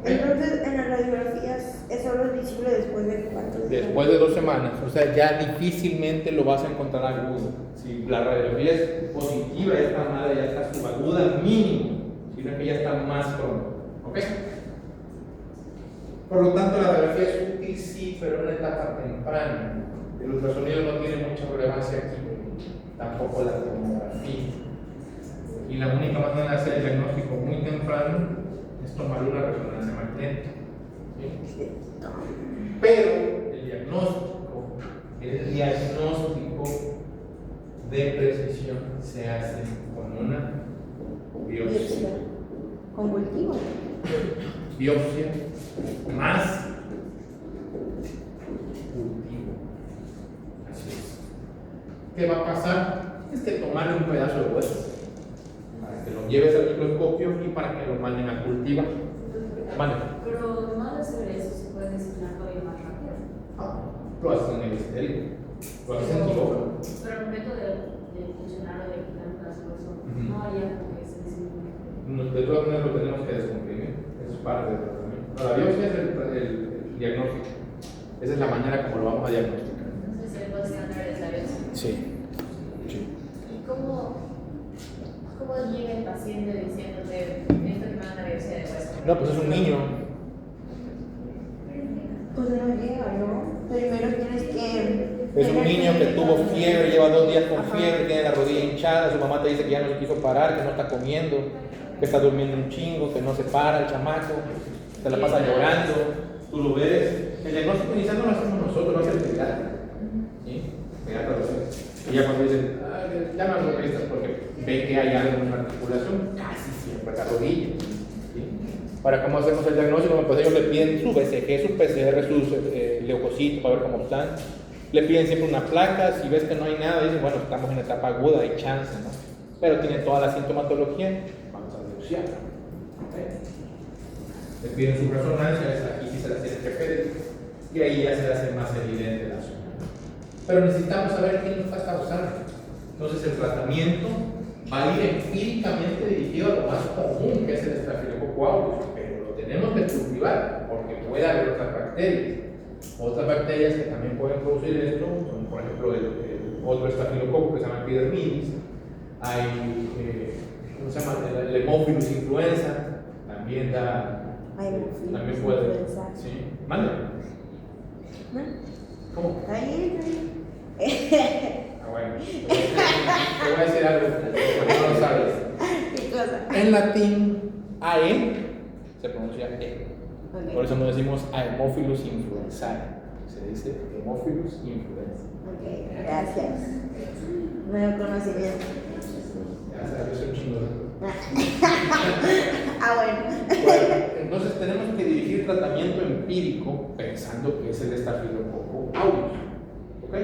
Speaker 4: Entonces, en las radiografías, ¿eso solo es visible después de cuántos días?
Speaker 1: Después de 2 semanas, o sea, ya difícilmente lo vas a encontrar agudo. Si la radiografía es positiva, ya está mala, ya está subaguda mínimo, sino que ya está más pronto. ¿Ok? Por lo tanto, la radiografía es útil, sí, pero en una etapa temprana. El ultrasonido no tiene mucha relevancia aquí, tampoco la tomografía. Y la única manera de hacer el diagnóstico muy temprano es tomar una resonancia magnética. ¿Sí? Pero el diagnóstico de precisión se hace con una biopsia.
Speaker 4: Con cultivo.
Speaker 1: Biopsia más cultivo. Así es. ¿Qué va a pasar? Es que tomarle un pedazo de hueso para que lo lleves al microscopio y para que lo manden a cultivar. Vale.
Speaker 2: Pero no de hacer eso se puede designar todavía más rápido.
Speaker 1: Lo haces en el estéril. Lo haces en quirófano.
Speaker 2: Pero el momento de funcionar o de quitar un pedazo de hueso, no haría como que se designe.
Speaker 1: De todas maneras lo tenemos que descomprimir. Eso es parte del tratamiento. No, la biopsia es el diagnóstico. Esa es la manera como lo vamos a diagnosticar.
Speaker 2: Entonces el gold standard es la biopsia.
Speaker 1: Sí.
Speaker 2: ¿Y cómo llega el paciente diciéndote esto que me dan la biopsia de hueso?
Speaker 1: No, pues es un niño.
Speaker 4: Pues no llega, ¿no? Primero tienes que...
Speaker 1: Es un niño que tuvo fiebre, lleva 2 días con fiebre, tiene la rodilla hinchada, su mamá te dice que ya no se quiso parar, que no está comiendo, que está durmiendo un chingo, que no se para el chamaco, se la pasa llorando, tú lo ves. El diagnóstico inicial no lo hacemos nosotros, lo hace el pediatra. ¿Sí? Pediatra lo hace. Y ya cuando dicen, llaman a los especialistas porque ven que hay algo en la articulación, casi siempre la rodilla. ¿Sí? Para cómo hacemos el diagnóstico, pues ellos le piden su BCG, su PCR, sus leucocitos para ver cómo están. Le piden siempre una placa, si ves que no hay nada, dicen, bueno, estamos en etapa aguda, hay chance, ¿no? Pero tiene toda la sintomatología, vamos a biopsiar. ¿Okay? Le piden su resonancia, aquí sí se la tiene que pedir, y ahí ya se le hace más evidente la zona. Pero necesitamos saber qué nos está causando. Entonces el tratamiento va a ir empíricamente dirigido a lo más común, que es el Staphylococcus aureus, pero lo tenemos que cultivar, porque puede haber otras bacterias. Otras bacterias que también pueden producir esto son, por ejemplo, el otro estafilococo que se llama epidermidis. Hay, ¿cómo se llama? El Haemophilus influenza, también da, también puede. ¿Sí? ¿Mande?
Speaker 4: ¿No?
Speaker 1: ¿Cómo?
Speaker 4: Está bien, está bien.
Speaker 1: Bueno, te voy a decir algo, porque no lo sabes.
Speaker 4: ¿Qué cosa?
Speaker 1: En latín, AE se pronuncia E.
Speaker 4: Okay.
Speaker 1: Por eso no decimos Haemophilus influenzae, se dice Haemophilus influenza.
Speaker 4: Ok, gracias. Nuevo conocimiento.
Speaker 1: Ya sabes, es un chingo.
Speaker 4: Bueno.
Speaker 1: Bueno, entonces tenemos que dirigir tratamiento empírico pensando que es el Staphylococcus aureus. ¿Ok?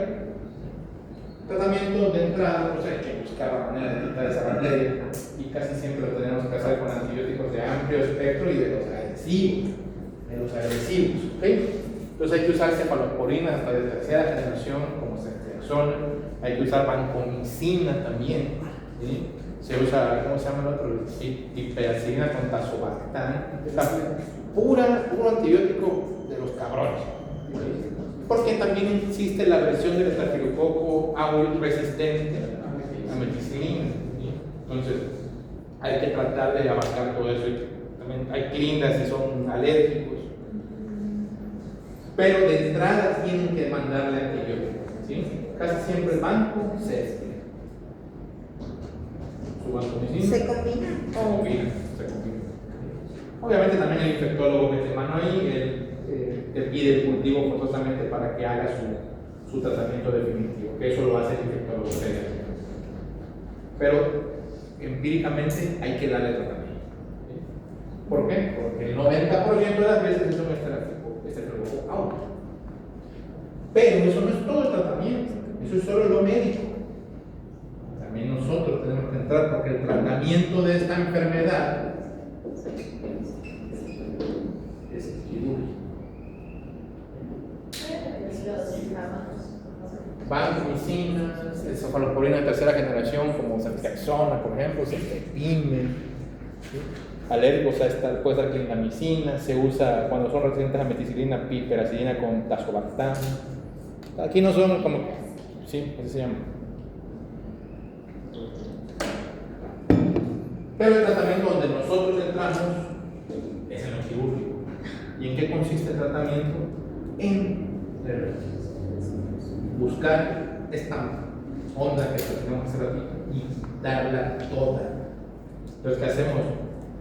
Speaker 1: Tratamiento de entrada, pues hay que buscar la manera de quitar esa bacteria y casi siempre lo tenemos que hacer con antibióticos de amplio espectro y de los agresivos. ¿Ok? Entonces hay que usar cefalosporina hasta de 3ª generación como ceftriaxona, hay que usar vancomicina también, ¿sí? Se usa, ¿cómo se llama el otro? Piperacilina con tazobactam, puro antibiótico de los cabrones, ¿sí? Porque también existe la versión del Staphylococcus aureus resistente a meticilina, ¿sí? Entonces hay que tratar de abarcar todo eso. También hay clindas si son alérgicos, pero de entrada tienen que mandarle antibióticos, ¿sí? Casi siempre el banco se su vancomicina
Speaker 4: ¿Se combina?
Speaker 1: se combina. Obviamente también el infectólogo mete mano ahí, te pide el cultivo forzosamente para que haga su tratamiento definitivo, que eso lo hace el infectólogo pediátrico. Pero empíricamente hay que darle tratamiento. ¿Sí? ¿Por qué? Porque el 90% de las veces eso no es Staphylococcus aureus. Pero eso no es todo el tratamiento, eso es solo lo médico. También nosotros tenemos que entrar porque el tratamiento de esta enfermedad vancomicinas, cefalosporina de tercera generación como ceftriaxona, por ejemplo, cefepime, ¿sí? Alérgicos a esta, puede ser clindamicina, se usa cuando son resistentes a meticilina, piperacilina con tazobactam. Aquí no son como, sí, así se llama. Pero el tratamiento donde nosotros entramos es en lo quirúrgico. ¿Y en qué consiste el tratamiento? En buscar esta onda que tenemos hace ratito y quitarla toda. Entonces, ¿qué hacemos?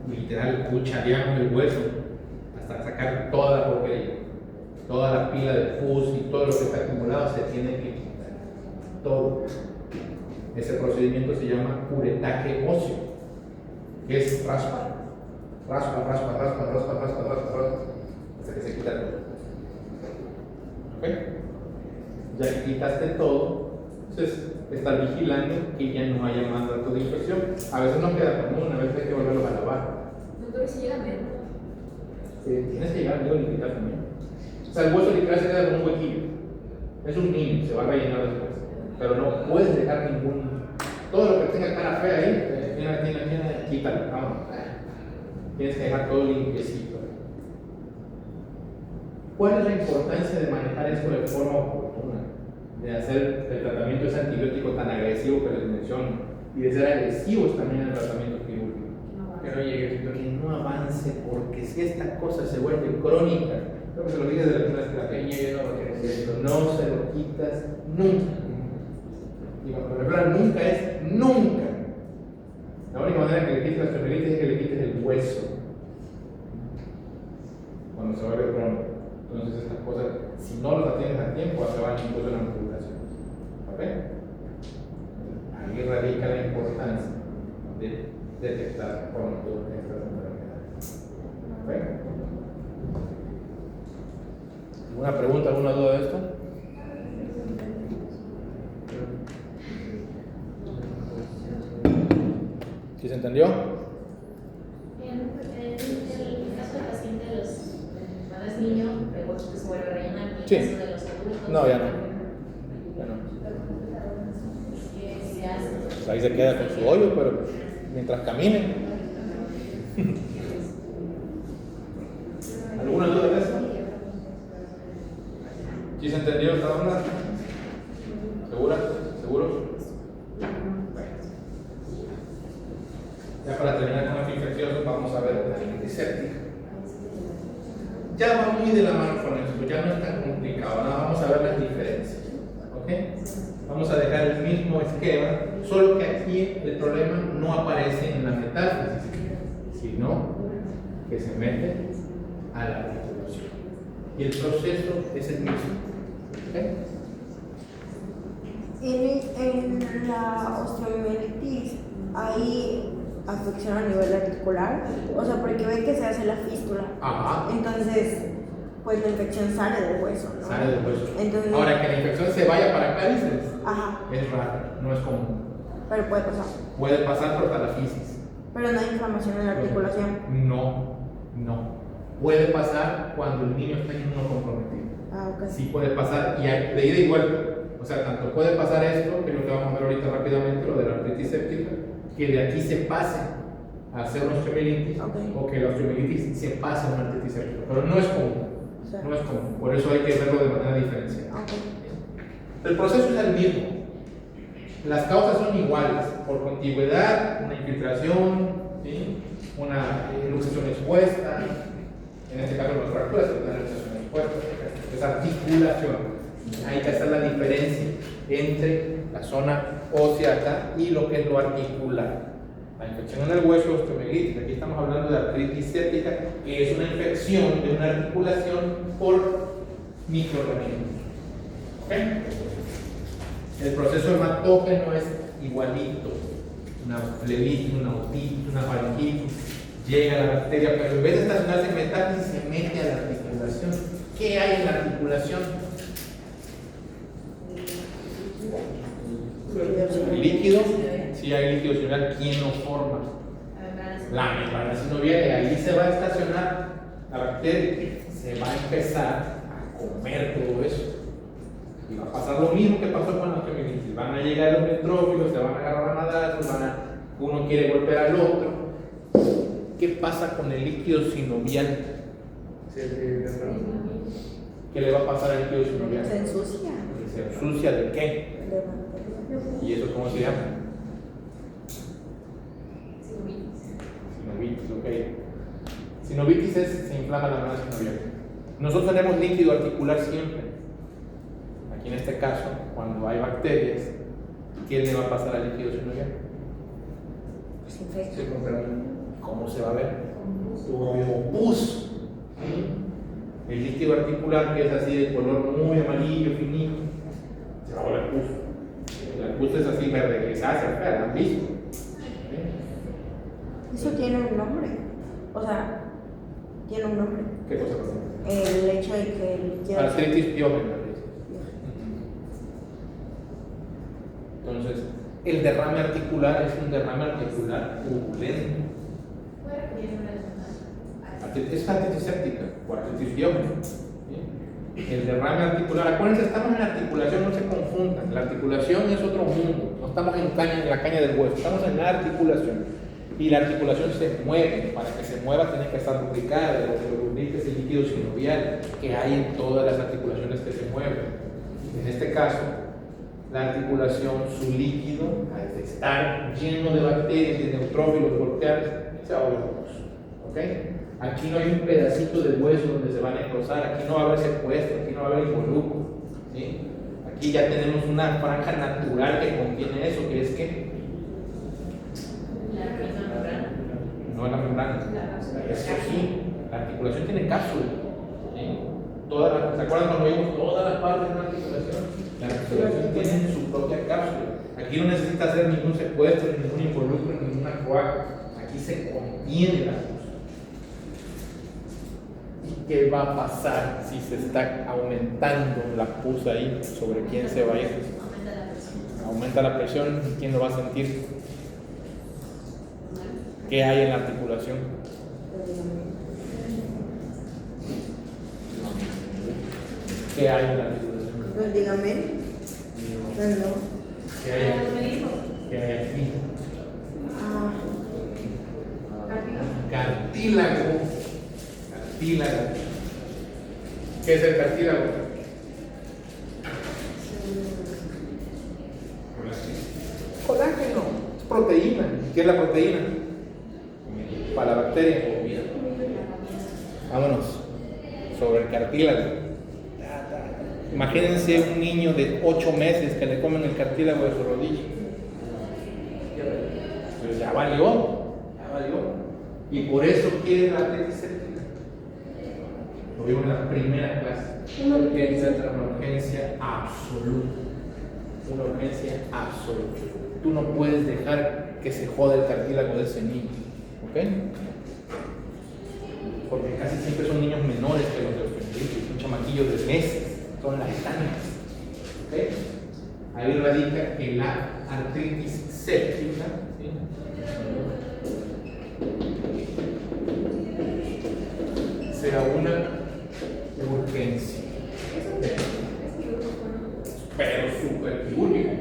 Speaker 1: Literal, cuchareamos el hueso hasta sacar toda la porquería, toda la pila de pus y todo lo que está acumulado se tiene que quitar. Todo. Ese procedimiento se llama curetaje óseo, que es raspa, hasta que se quita todo. ¿Ok? Ya que quitaste todo, entonces estar vigilando que ya no haya más datos de infección. A veces no queda común, a veces hay que volverlos a lavar.
Speaker 2: Doctor, si llega menos.
Speaker 1: Tienes que llegar a limpiar también. O sea, el hueso literal se queda con un huequillo. Es un niño, se va a rellenar después. Pero no puedes dejar ningún. Todo lo que tenga cara fea ahí, tiene, quítalo, vámonos. Tienes que dejar todo limpiecito. ¿Cuál es la importancia de manejar esto de forma oportuna? De hacer el tratamiento de ese antibiótico tan agresivo que les menciono y de ser agresivos también en el tratamiento quirúrgico. Que no llegue, que no avance, porque si esta cosa se vuelve crónica, creo que se lo dije desde la primera estrategia, no se lo quitas nunca. Y cuando me refiero a nunca es nunca. La única manera que le quites la osteomielitis es que le quites el hueso cuando se vuelve crónico. Entonces estas cosas, si no las atiendes a tiempo, acaban incluso en la amputación. ¿Ok? Ahí radica la importancia de detectar pronto estas enfermedades. ¿Ok? ¿Alguna pregunta, alguna duda de esto? ¿Sí se entendió?
Speaker 2: En el caso del paciente, cuando es niño, el hueso que se vuelve a rellenar. En el
Speaker 1: Sí.
Speaker 2: caso de los adultos.
Speaker 1: No, ya no. Ya no.
Speaker 2: ¿Qué se hace?
Speaker 1: Pues ahí se queda con su hoyo, pero mientras camine. ¿Alguna duda de eso? ¿Sí se entendió esta onda? ¿Segura? ¿Seguros? Bueno. Ya para terminar con los infecciosos, vamos a ver la antiséptica. Ya va muy de la mano con esto, ya no es tan complicado. Ahora vamos a ver las diferencias. ¿Ok? Vamos a dejar el mismo esquema, solo que aquí el problema no aparece en la metástasis, sino que se mete a la articulación. Y el proceso es el mismo. ¿Ok?
Speaker 4: En la osteomielitis hay afección a nivel articular, o sea, porque ve que se hace la fístula.
Speaker 1: Ajá.
Speaker 4: Entonces, pues la infección sale del hueso, ¿no?
Speaker 1: Sale del hueso.
Speaker 4: Entonces,
Speaker 1: ahora que la infección se vaya para acá, dices,
Speaker 4: ajá,
Speaker 1: es raro, no es común.
Speaker 4: pero puede pasar.
Speaker 1: Puede pasar por talafisis.
Speaker 4: Pero no hay inflamación en la articulación.
Speaker 1: No. Puede pasar cuando el niño está inmunocomprometido.
Speaker 4: Ah, ok.
Speaker 1: Sí puede pasar, y hay, de ida y vuelta. O sea, tanto puede pasar esto, que es lo que vamos a ver ahorita rápidamente, lo de la artritis séptica, que de aquí se pase a hacer una osteomielitis,
Speaker 4: Okay.
Speaker 1: o que la osteomielitis se pase a una artritis séptica. Pero no es común.
Speaker 4: Sí.
Speaker 1: No es común. Por eso hay que verlo de manera diferenciada.
Speaker 4: Ok.
Speaker 1: El proceso es el mismo. Las causas son iguales, por contigüedad, una infiltración, ¿sí? Una luxación expuesta, en este caso las fracturas, es una luxación expuesta, es articulación. Hay que hacer la diferencia entre la zona ósea acá y lo que es lo articular. La infección en el hueso es osteomielitis. Aquí estamos hablando de artritis séptica, que es una infección de una articulación por microorganismos. ¿Ok? El proceso hematógeno es igualito. Una flebitis, una otitis, una faringitis. Llega la bacteria, pero en vez de estacionarse en metástasis, se mete a la articulación. ¿Qué hay en la articulación? Líquido. Si hay líquido sinovial, ¿quién lo forma? La membrana sinovial, y ahí se va a estacionar la bacteria. Se va a empezar a comer todo eso. Y va a pasar lo mismo que pasó con la osteomielitis. Van a llegar los neutrófilos, se van a agarrar a madrazos, uno quiere golpear al otro. ¿Qué pasa con el líquido sinovial? ¿Qué le va a pasar al líquido sinovial?
Speaker 4: Se ensucia.
Speaker 1: ¿Se ensucia de qué? ¿Y eso cómo se llama? Sinovitis, ok. Sinovitis es, se inflama la masa sinovial. Nosotros tenemos líquido articular siempre. Aquí en este caso, cuando hay bacterias, ¿qué le va a pasar al líquido sinovial?
Speaker 4: Se infecta.
Speaker 5: Se compra.
Speaker 1: ¿Cómo se va a ver? Como pus. El líquido articular, que es así de color muy amarillo, finito, se va a volver pus. La pus es así verde grisácea, ¿la han visto?
Speaker 4: Eso tiene un nombre. O sea, tiene un nombre.
Speaker 1: ¿Qué cosa pasa?
Speaker 4: El hecho de que el líquido.
Speaker 1: Artritis piógena. Entonces, el derrame articular es un derrame articular turbulento. Es artritis séptica o artritis piógena. El derrame articular, acuérdense, estamos en la articulación, no se confundan. La articulación es otro mundo. No estamos en la caña del hueso, estamos en la articulación. Y la articulación se mueve. Para que se mueva tiene que estar lubricada. Lo que lo lubrica es el líquido sinovial que hay en todas las articulaciones que se mueven. En este caso, la articulación, su líquido, al estar lleno de bacterias y de neutrófilos golpeados, se va a volver pus. ¿Ok? Aquí no hay un pedacito de hueso donde se van a engrosar, aquí no va a haber secuestro, aquí no va a haber involucro. ¿Sí? Aquí ya tenemos una franja natural que contiene eso, que es que no es la membrana. Eso sí, la articulación tiene cápsula. ¿Sí? ¿Se acuerdan cuando vimos todas las partes de la articulación? La articulación tiene su propia cápsula. Aquí no necesita hacer ningún secuestro, ningún involucro, ninguna coaca. Aquí se contiene la pus. ¿Y qué va a pasar si se está aumentando la pus ahí? ¿Sobre quién se va a ir? Aumenta la presión. ¿Quién lo va a sentir? ¿Qué hay en la articulación? ¿Qué hay en la articulación?
Speaker 4: Los ligamentos. No.
Speaker 1: ¿Qué hay aquí? ¿Qué hay aquí?
Speaker 4: Ah,
Speaker 1: Cartílago. Cartílago. ¿Qué es el cartílago? Colágeno. Es proteína. ¿Qué es la proteína? Para la bacteria. Vámonos. Sobre el cartílago. Imagínense un niño de 8 meses que le comen el cartílago de su rodilla. Pues ya valió. Y por eso quiere la artritis séptica. Lo vimos en la primera clase. Una urgencia absoluta. Una urgencia absoluta. Tú no puedes dejar que se joda el cartílago de ese niño. ¿Ok? Porque casi siempre son niños menores que los de osteomielitis, son chamaquillos de meses, son las estancas. ¿Ok? Ahí radica que la artritis séptica, ¿sí?, sea una urgencia. Pero súper quirúrgica.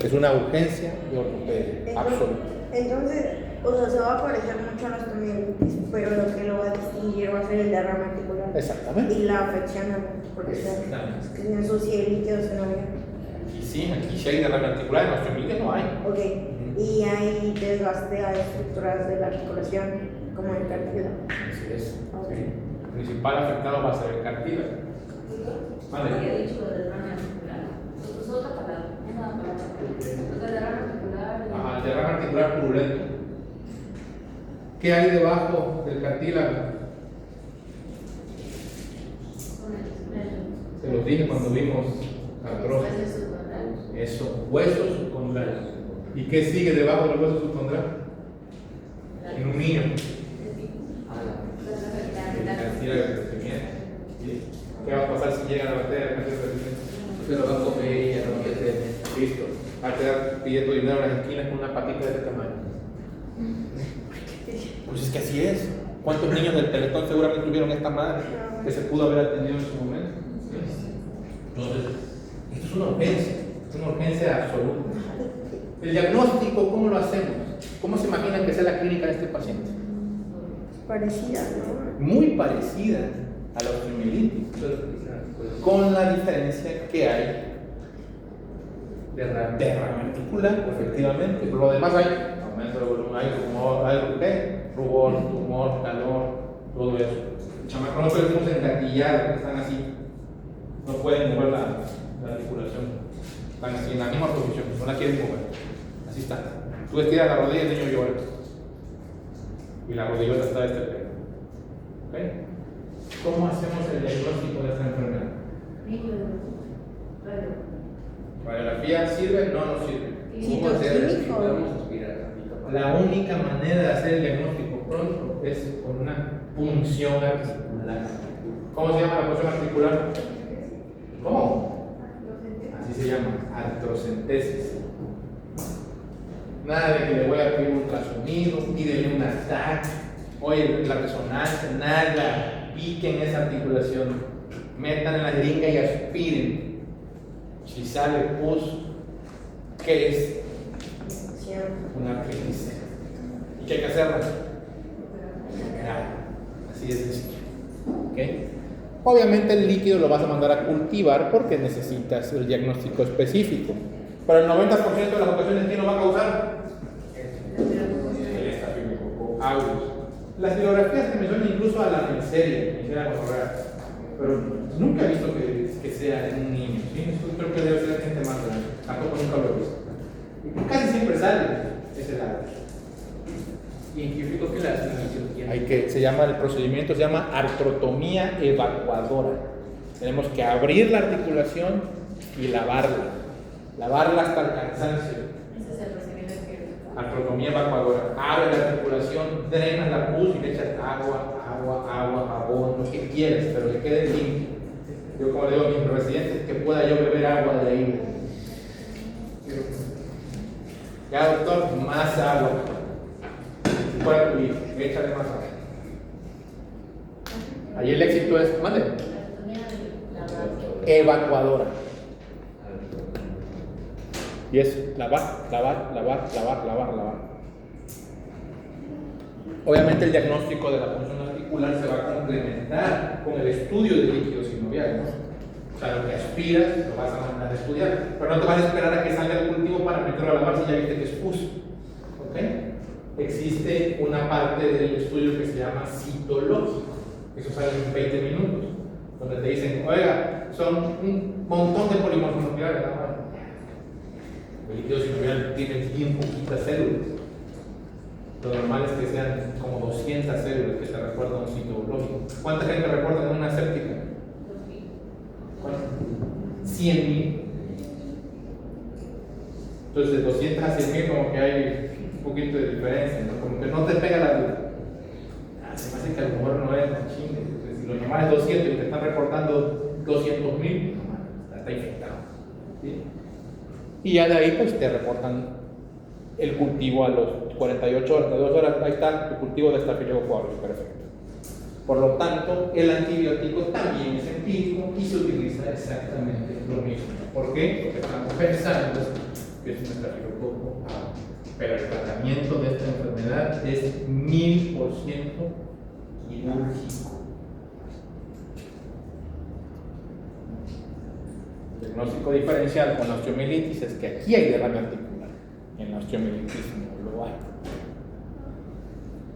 Speaker 1: Es una urgencia de ortopedia absoluta.
Speaker 4: Entonces, o sea, se va a parecer mucho a la osteomielitis, pero lo que lo va a distinguir va a ser el derrame articular.
Speaker 1: Exactamente.
Speaker 4: Y la afección articular. Que se ensucie el líquido sinovial.
Speaker 1: Aquí sí hay derrame articular, en osteomielitis no hay.
Speaker 4: Ok. Y hay desgaste a estructuras de la articulación, como el cartílago.
Speaker 1: Así es.
Speaker 4: Ok.
Speaker 1: Sí. El principal afectado va a ser el cartílago. Vale.
Speaker 2: había dicho del derrame articular. Es otra palabra, es una palabra. El derrame articular.
Speaker 1: Ajá, el derrame articular purulento. ¿Qué hay debajo del cartílago? Se los dije cuando vimos artrosis. Eso, huesos subcondrales. ¿Y qué sigue debajo del hueso subcondral? En un niño. El cartílago de crecimiento. ¿Sí? ¿Qué va a pasar si llega la bacteria del cartílago de crecimiento?
Speaker 5: Se lo va a comer y ya no quiere tener.
Speaker 1: Listo. Va a quedar pidiendo dinero en las esquinas con una patita de este tamaño. Pues es que así es. ¿Cuántos niños del Teletón seguramente tuvieron esta madre que se pudo haber atendido en su momento? Entonces, esto es una urgencia absoluta. El diagnóstico, ¿cómo lo hacemos? ¿Cómo se imaginan que sea la clínica de este paciente?
Speaker 4: Parecida, ¿no?
Speaker 1: Muy parecida a la osteomielitis, con la diferencia que hay derrame articular, efectivamente. Por lo demás hay aumento de volumen, hay rubor, tumor, calor, todo eso. Chamacos no podemos engatillar, que están así, no pueden mover la articulación, están así en la misma posición, no la quieren mover, así está. Tú estiras la rodilla y el niño llora, y la rodillota está de este pelo. ¿Okay? ¿Cómo hacemos el diagnóstico de esta enfermedad? ¿Radiografía sirve? No, no sirve.
Speaker 5: ¿Cómo hacer si
Speaker 4: Clínico.
Speaker 5: podemos aspirar?
Speaker 1: La única manera de hacer el diagnóstico pronto es con una punción articular. ¿Cómo se llama la punción articular? ¿Cómo? Así se llama, artrocentesis. Nada de que le voy a pedir un ultrasonido, pídele una TAC, oye, la resonancia, nada, piquen esa articulación, metan en la jeringa y aspiren. Si sale pus, ¿qué es? Una artritis. ¿Y qué hay que hacerla? Así es sencillo. ¿Okay? Obviamente el líquido lo vas a mandar a cultivar porque necesitas el diagnóstico específico. Pero el 90% de las ocasiones, ¿qué nos va a causar? El estafilococo aureus. Las bibliografías que me suenan incluso a la miseria gonorrea, pero nunca he visto que sea en un niño. ¿Sí? Eso creo que debe ser gente más grande. Tampoco nunca lo he visto. Y casi siempre sale ese lado.
Speaker 5: Científicos que la hacen
Speaker 1: Se llama el procedimiento, se llama artrotomía evacuadora. Tenemos que abrir la articulación y lavarla hasta el cansancio.
Speaker 2: Ese es el procedimiento quirúrgico.
Speaker 1: Artrotomía evacuadora. Abre la articulación, drenas la pus y le echas agua, jabón, lo que quieras, pero que quede limpio. Yo como le digo a mis residentes, que pueda yo beber agua de ahí. Ya doctor, más agua. Bueno, y échale más agua. Ahí el éxito es, mande, evacuadora. Y es lavar. Obviamente el diagnóstico de la punción articular se va a complementar con el estudio de líquido sinovial, ¿no? O sea, lo que aspiras lo vas a mandar a estudiar, pero no te vas a esperar a que salga el cultivo para meterlo a lavar si ya viste que es pus. ¿Ok? Existe una parte del estudio que se llama citológico, eso sale en 20 minutos, donde te dicen, oiga, son un montón de polimorfos nucleares, ¿no? El líquido sinovial tiene bien poquitas células. Lo normal es que sean como 200 células que te recuerdan un citológico. ¿Cuánta gente recuerda en una séptica? ¿Cuánto? 100.000. Entonces, de 200 a 100.000 como que hay un poquito de diferencia, ¿no? Como que no te pega la duda. Se me hace que a lo mejor no es tan chingue. Si lo normal es 200 y te están reportando 200.000, está infectado. ¿Sí? Y ya de ahí pues te reportan el cultivo a los 48 horas, 42 horas, ahí está tu cultivo de estafilococo aureus, perfecto. Por lo tanto, el antibiótico también es empírico y se utiliza exactamente lo mismo. ¿Por qué? Porque estamos pensando que es un estafilococo aureus. Pero el tratamiento de esta enfermedad es 1000% quirúrgico. El diagnóstico diferencial con la osteomielitis es que aquí hay derrame articular, en la osteomielitis no lo hay.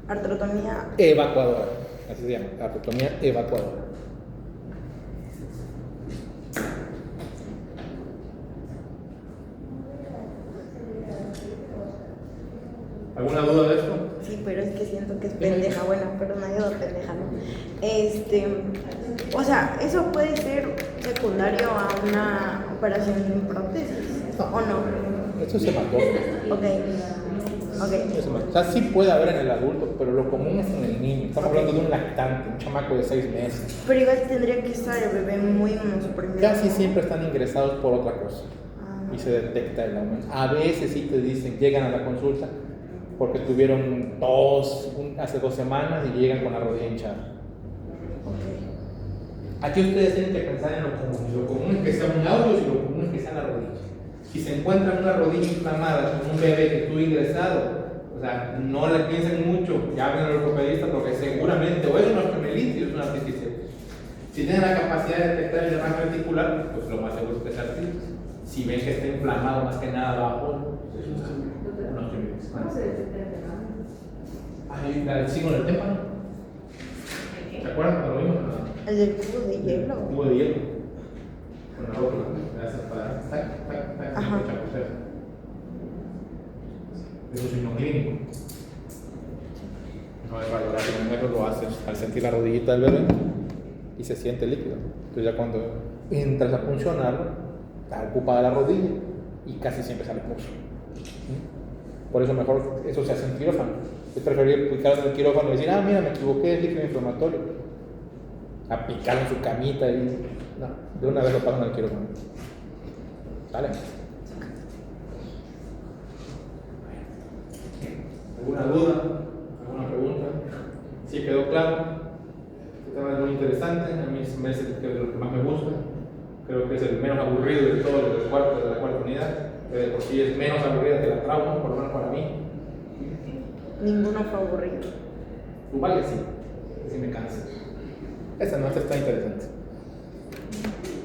Speaker 4: Artrotomía.
Speaker 1: Evacuadora, así se llama, artrotomía evacuadora. ¿Alguna duda de esto?
Speaker 4: Sí, pero es que siento que es pendeja. Bueno, pero no digo pendeja, ¿no? O sea, ¿eso puede ser secundario a una operación de prótesis? ¿O no?
Speaker 1: Eso se mató.
Speaker 4: Ok.
Speaker 1: Eso se mató. O sea, sí puede haber en el adulto, pero lo común es en el niño. Estamos hablando de un lactante, un chamaco de 6 meses.
Speaker 4: Pero igual tendría que estar el bebé muy inmunosuprimido.
Speaker 1: Casi siempre están ingresados por otra cosa y se detecta el aumento. A veces sí te dicen, llegan a la consulta, porque tuvieron hace 2 semanas y llegan con la rodilla hinchada. Aquí ustedes tienen que pensar en lo común. Lo común es que sea un audio y lo común es que sea la rodilla. Si se encuentran una rodilla inflamada con un bebé que estuvo ingresado, o sea, no le piensen mucho, llamen al ortopedista porque seguramente o es una osteomielitis o es una artritis. Si tienen la capacidad de detectar el derrame articular, pues lo más seguro es que sea artritis. Si ven que está inflamado más que nada abajo, pues es una osteomielitis.
Speaker 2: ¿Cómo se detecta el derrame?
Speaker 1: Hay el signo del témpano. ¿Se acuerdan cuando lo vimos?
Speaker 4: El del cubo de hielo.
Speaker 1: Cubo de hielo. Con la rótula. Gracias para.
Speaker 4: Ajá.
Speaker 1: Es un signo clínico. No es radiográfico, un médico lo hace al sentir la rodillita del bebé y se siente líquido. Entonces, ya cuando entras a funcionarlo, está ocupada la rodilla y casi siempre sale pulso. Por eso, mejor eso se hace en quirófano. Es preferible picar en el quirófano y decir, mira, me equivoqué, es líquido inflamatorio. A picar en su camita y. No, de una vez lo pasan al quirófano. ¿Sale? ¿Alguna duda? ¿Alguna pregunta? ¿Sí quedó claro? Este tema es muy interesante, a mí me es lo que más me gusta. Creo que es el menos aburrido de todos los cuartos de la cuarta unidad, que de por sí es menos aburrida que la trauma, por lo menos para mí.
Speaker 4: Ninguno fue aburrido.
Speaker 1: Vale, sí me cansa. Esta noche está interesante.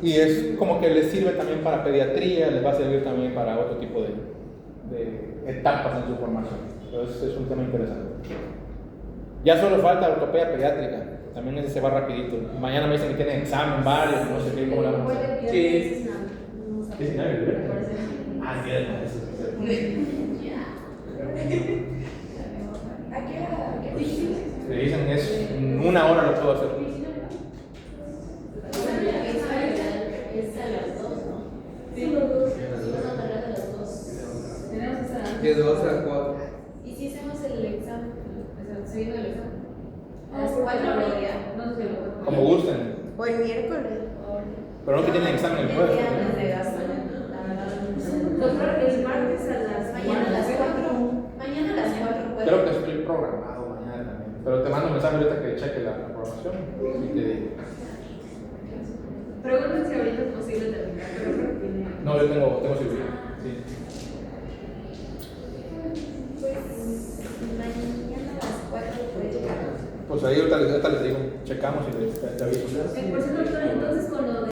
Speaker 1: Y es como que les sirve también para pediatría, les va a servir también para otro tipo de etapas en su formación. Entonces es un tema interesante. Ya solo falta ortopedia pediátrica, también ese se va rapidito. Mañana me dicen que tienen examen varios, no sé qué, cómo la vamos a hacer. Sí. ¿19? Ah, sí,
Speaker 2: ¿A qué dije?
Speaker 1: le dicen es en 1 hora lo puedo hacer.
Speaker 2: Es a las 2, ¿no?
Speaker 3: Sí, los dos.
Speaker 2: Vamos a hablar de las 2. Tenemos esa.
Speaker 5: De 2 a 4.
Speaker 2: ¿Y si hacemos el examen? O sea, seguido el examen. A las
Speaker 3: Ah,
Speaker 2: 4
Speaker 3: sí.
Speaker 2: podría. No sé lo
Speaker 1: Como gusten.
Speaker 4: O el miércoles.
Speaker 1: Pero no que tienen examen el jueves.
Speaker 2: Doctor, el martes a las. Mañana a las 4. Mañana a las 4 puede.
Speaker 1: Creo que estoy programado mañana también. Pero te mando un mensaje ahorita que cheque la programación y te digo.
Speaker 3: Preguntan si ahorita es posible terminar, pero creo que tiene.
Speaker 1: No, yo tengo cirugía. Sí.
Speaker 2: Pues mañana a las 4 puede llegar.
Speaker 1: Pues ahí ahorita les digo, checamos y te aviso.
Speaker 3: Por cierto, doctor, entonces con lo de